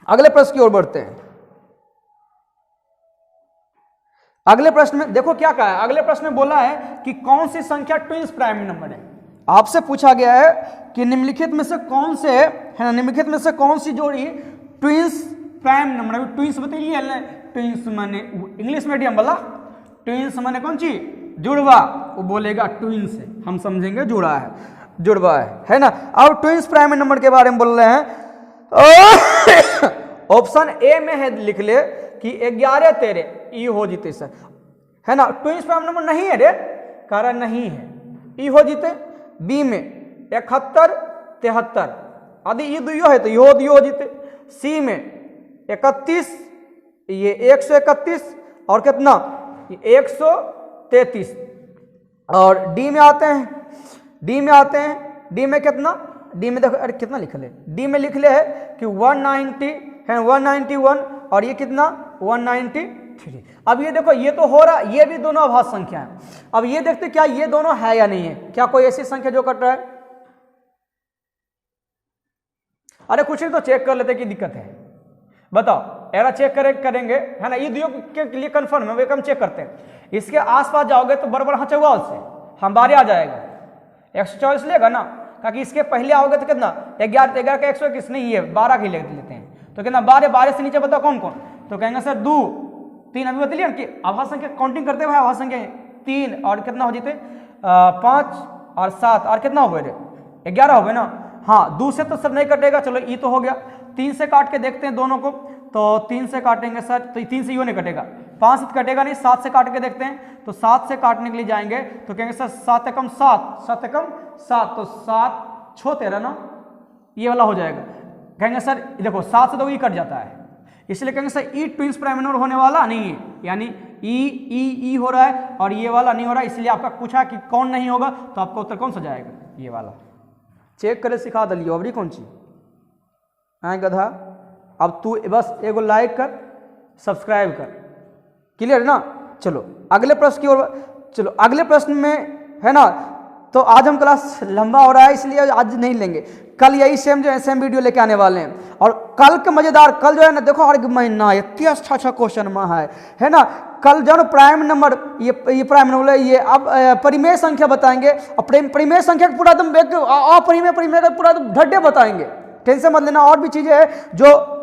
अगले प्रश्न की ओर बढ़ते हैं। अगले प्रश्न में देखो क्या कहा है। अगले प्रश्न में बोला है कि कौन सी संख्या ट्विंस प्राइम नंबर है। आपसे पूछा गया है कि निम्नलिखित में से कौन से, है ना, निम्नलिखित में से कौन सी जोड़ी ट्विंस प्राइम नंबर है। ट्विंस बताइए, ट्विंस माने इंग्लिश मीडियम वाला, ट्विंस माने कौन सी, जुड़वा, वो बोलेगा ट्विंस है, हम समझेंगे जुड़ा है, जुड़वा है ना। अब ट्विंस प्राइम नंबर के बारे में बोल रहे हैं। ऑप्शन ए में है, लिख ले कि 11 13 ई हो जीते सर, है ना। ट्विंस प्राइम नंबर नहीं है रे, कह रहा नहीं है, ई हो जीते। बी में 71 73, यदि ई दुइयो है तो यो हो जीते। सी में 31, ये 131 और कितना 133। और डी में आते हैं, डी में कितना, डी में देखो, अरे कितना लिख ले, डी में लिख ले है कि 190 है, 191 और ये कितना 193। अब ये देखो ये तो हो रहा, ये भी दोनों अभाज्य संख्या है। अब ये देखते क्या ये दोनों है या नहीं है, क्या कोई ऐसी संख्या जो कट रहा है। अरे कुछ नहीं तो चेक कर लेते कि दिक्कत है, बताओ एरा चेक करेंगे, है ना, ये दियो के लिए कंफर्म है, वे हम चेक करते हैं। इसके आसपास जाओगे तो बराबर हाँ चौवाल से हम 12 आ जाएगा, 144 लेगा ना, ताकि इसके पहले आओगे तो कितना 11 का 121 नहीं, ये 12 की ले लेते हैं तो कितना 12 से नीचे बताओ कौन कौन, तो कहेंगे सर 2 3, अभी बता लिया कि अभाज्य संख्या काउंटिंग करते हुए अभाज्य संख्या 3 और कितना हो जीते 5 और 7 और कितना हो गए 11 हो गए ना। हाँ 2 से तो सर नहीं कटेगा, चलो ये तो हो गया। 3 से काट के देखते हैं दोनों को, तो 3 से काटेंगे सर तो 3 से यो नहीं कटेगा, 5 से कटेगा नहीं, 7 से काट के देखते हैं। तो 7 से काटने के लिए जाएंगे तो कहेंगे सर 7 एकम 7, 7 एकम 7, तो 7 6 13 ना, ये वाला हो जाएगा। कहेंगे सर देखो 7 से तो ई कट जाता है, इसलिए कहेंगे सर ई ट्विंस प्राइम नंबर होने वाला नहीं है, यानी ई हो रहा है और ये वाला नहीं हो रहा है, इसलिए आपका पूछा कि कौन नहीं होगा, तो आपका उत्तर कौन सा जाएगा, ये वाला। चेक करे सिखा दलियो अबरी कौन सी आए गधा। अब तू बस एगो लाइक कर, सब्सक्राइब कर, क्लियर है ना। चलो अगले प्रश्न की ओर, चलो अगले प्रश्न में है ना। तो आज हम क्लास लंबा हो रहा है इसलिए आज नहीं लेंगे, कल यही सेम वीडियो लेके आने वाले हैं। और कल के मजेदार, कल जो है ना देखो हर महीना इतनी अच्छा क्वेश्चन में है ना। कल जो प्राइम नंबर, ये प्राइम नंबर ये अब परिमेय संख्या बताएंगे, और परिमेय संख्या का पूरा एकदम परिमेय का पूरा ढड्डे बताएंगे, टेंशन मत लेना। और भी चीजें हैं जो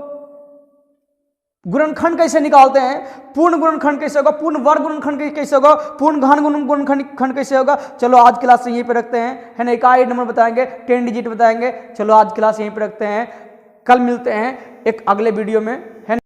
गुणनखंड कैसे निकालते हैं, पूर्ण गुणनखंड कैसे होगा, पूर्ण वर्ग गुणनखंड कैसे होगा, पूर्ण घन गुणनखंड कैसे होगा। चलो आज क्लास से यहीं पे रखते हैं, है ना। इकाई नंबर बताएंगे, 10 डिजिट बताएंगे। चलो आज क्लास यहीं पे रखते हैं, कल मिलते हैं एक अगले वीडियो में।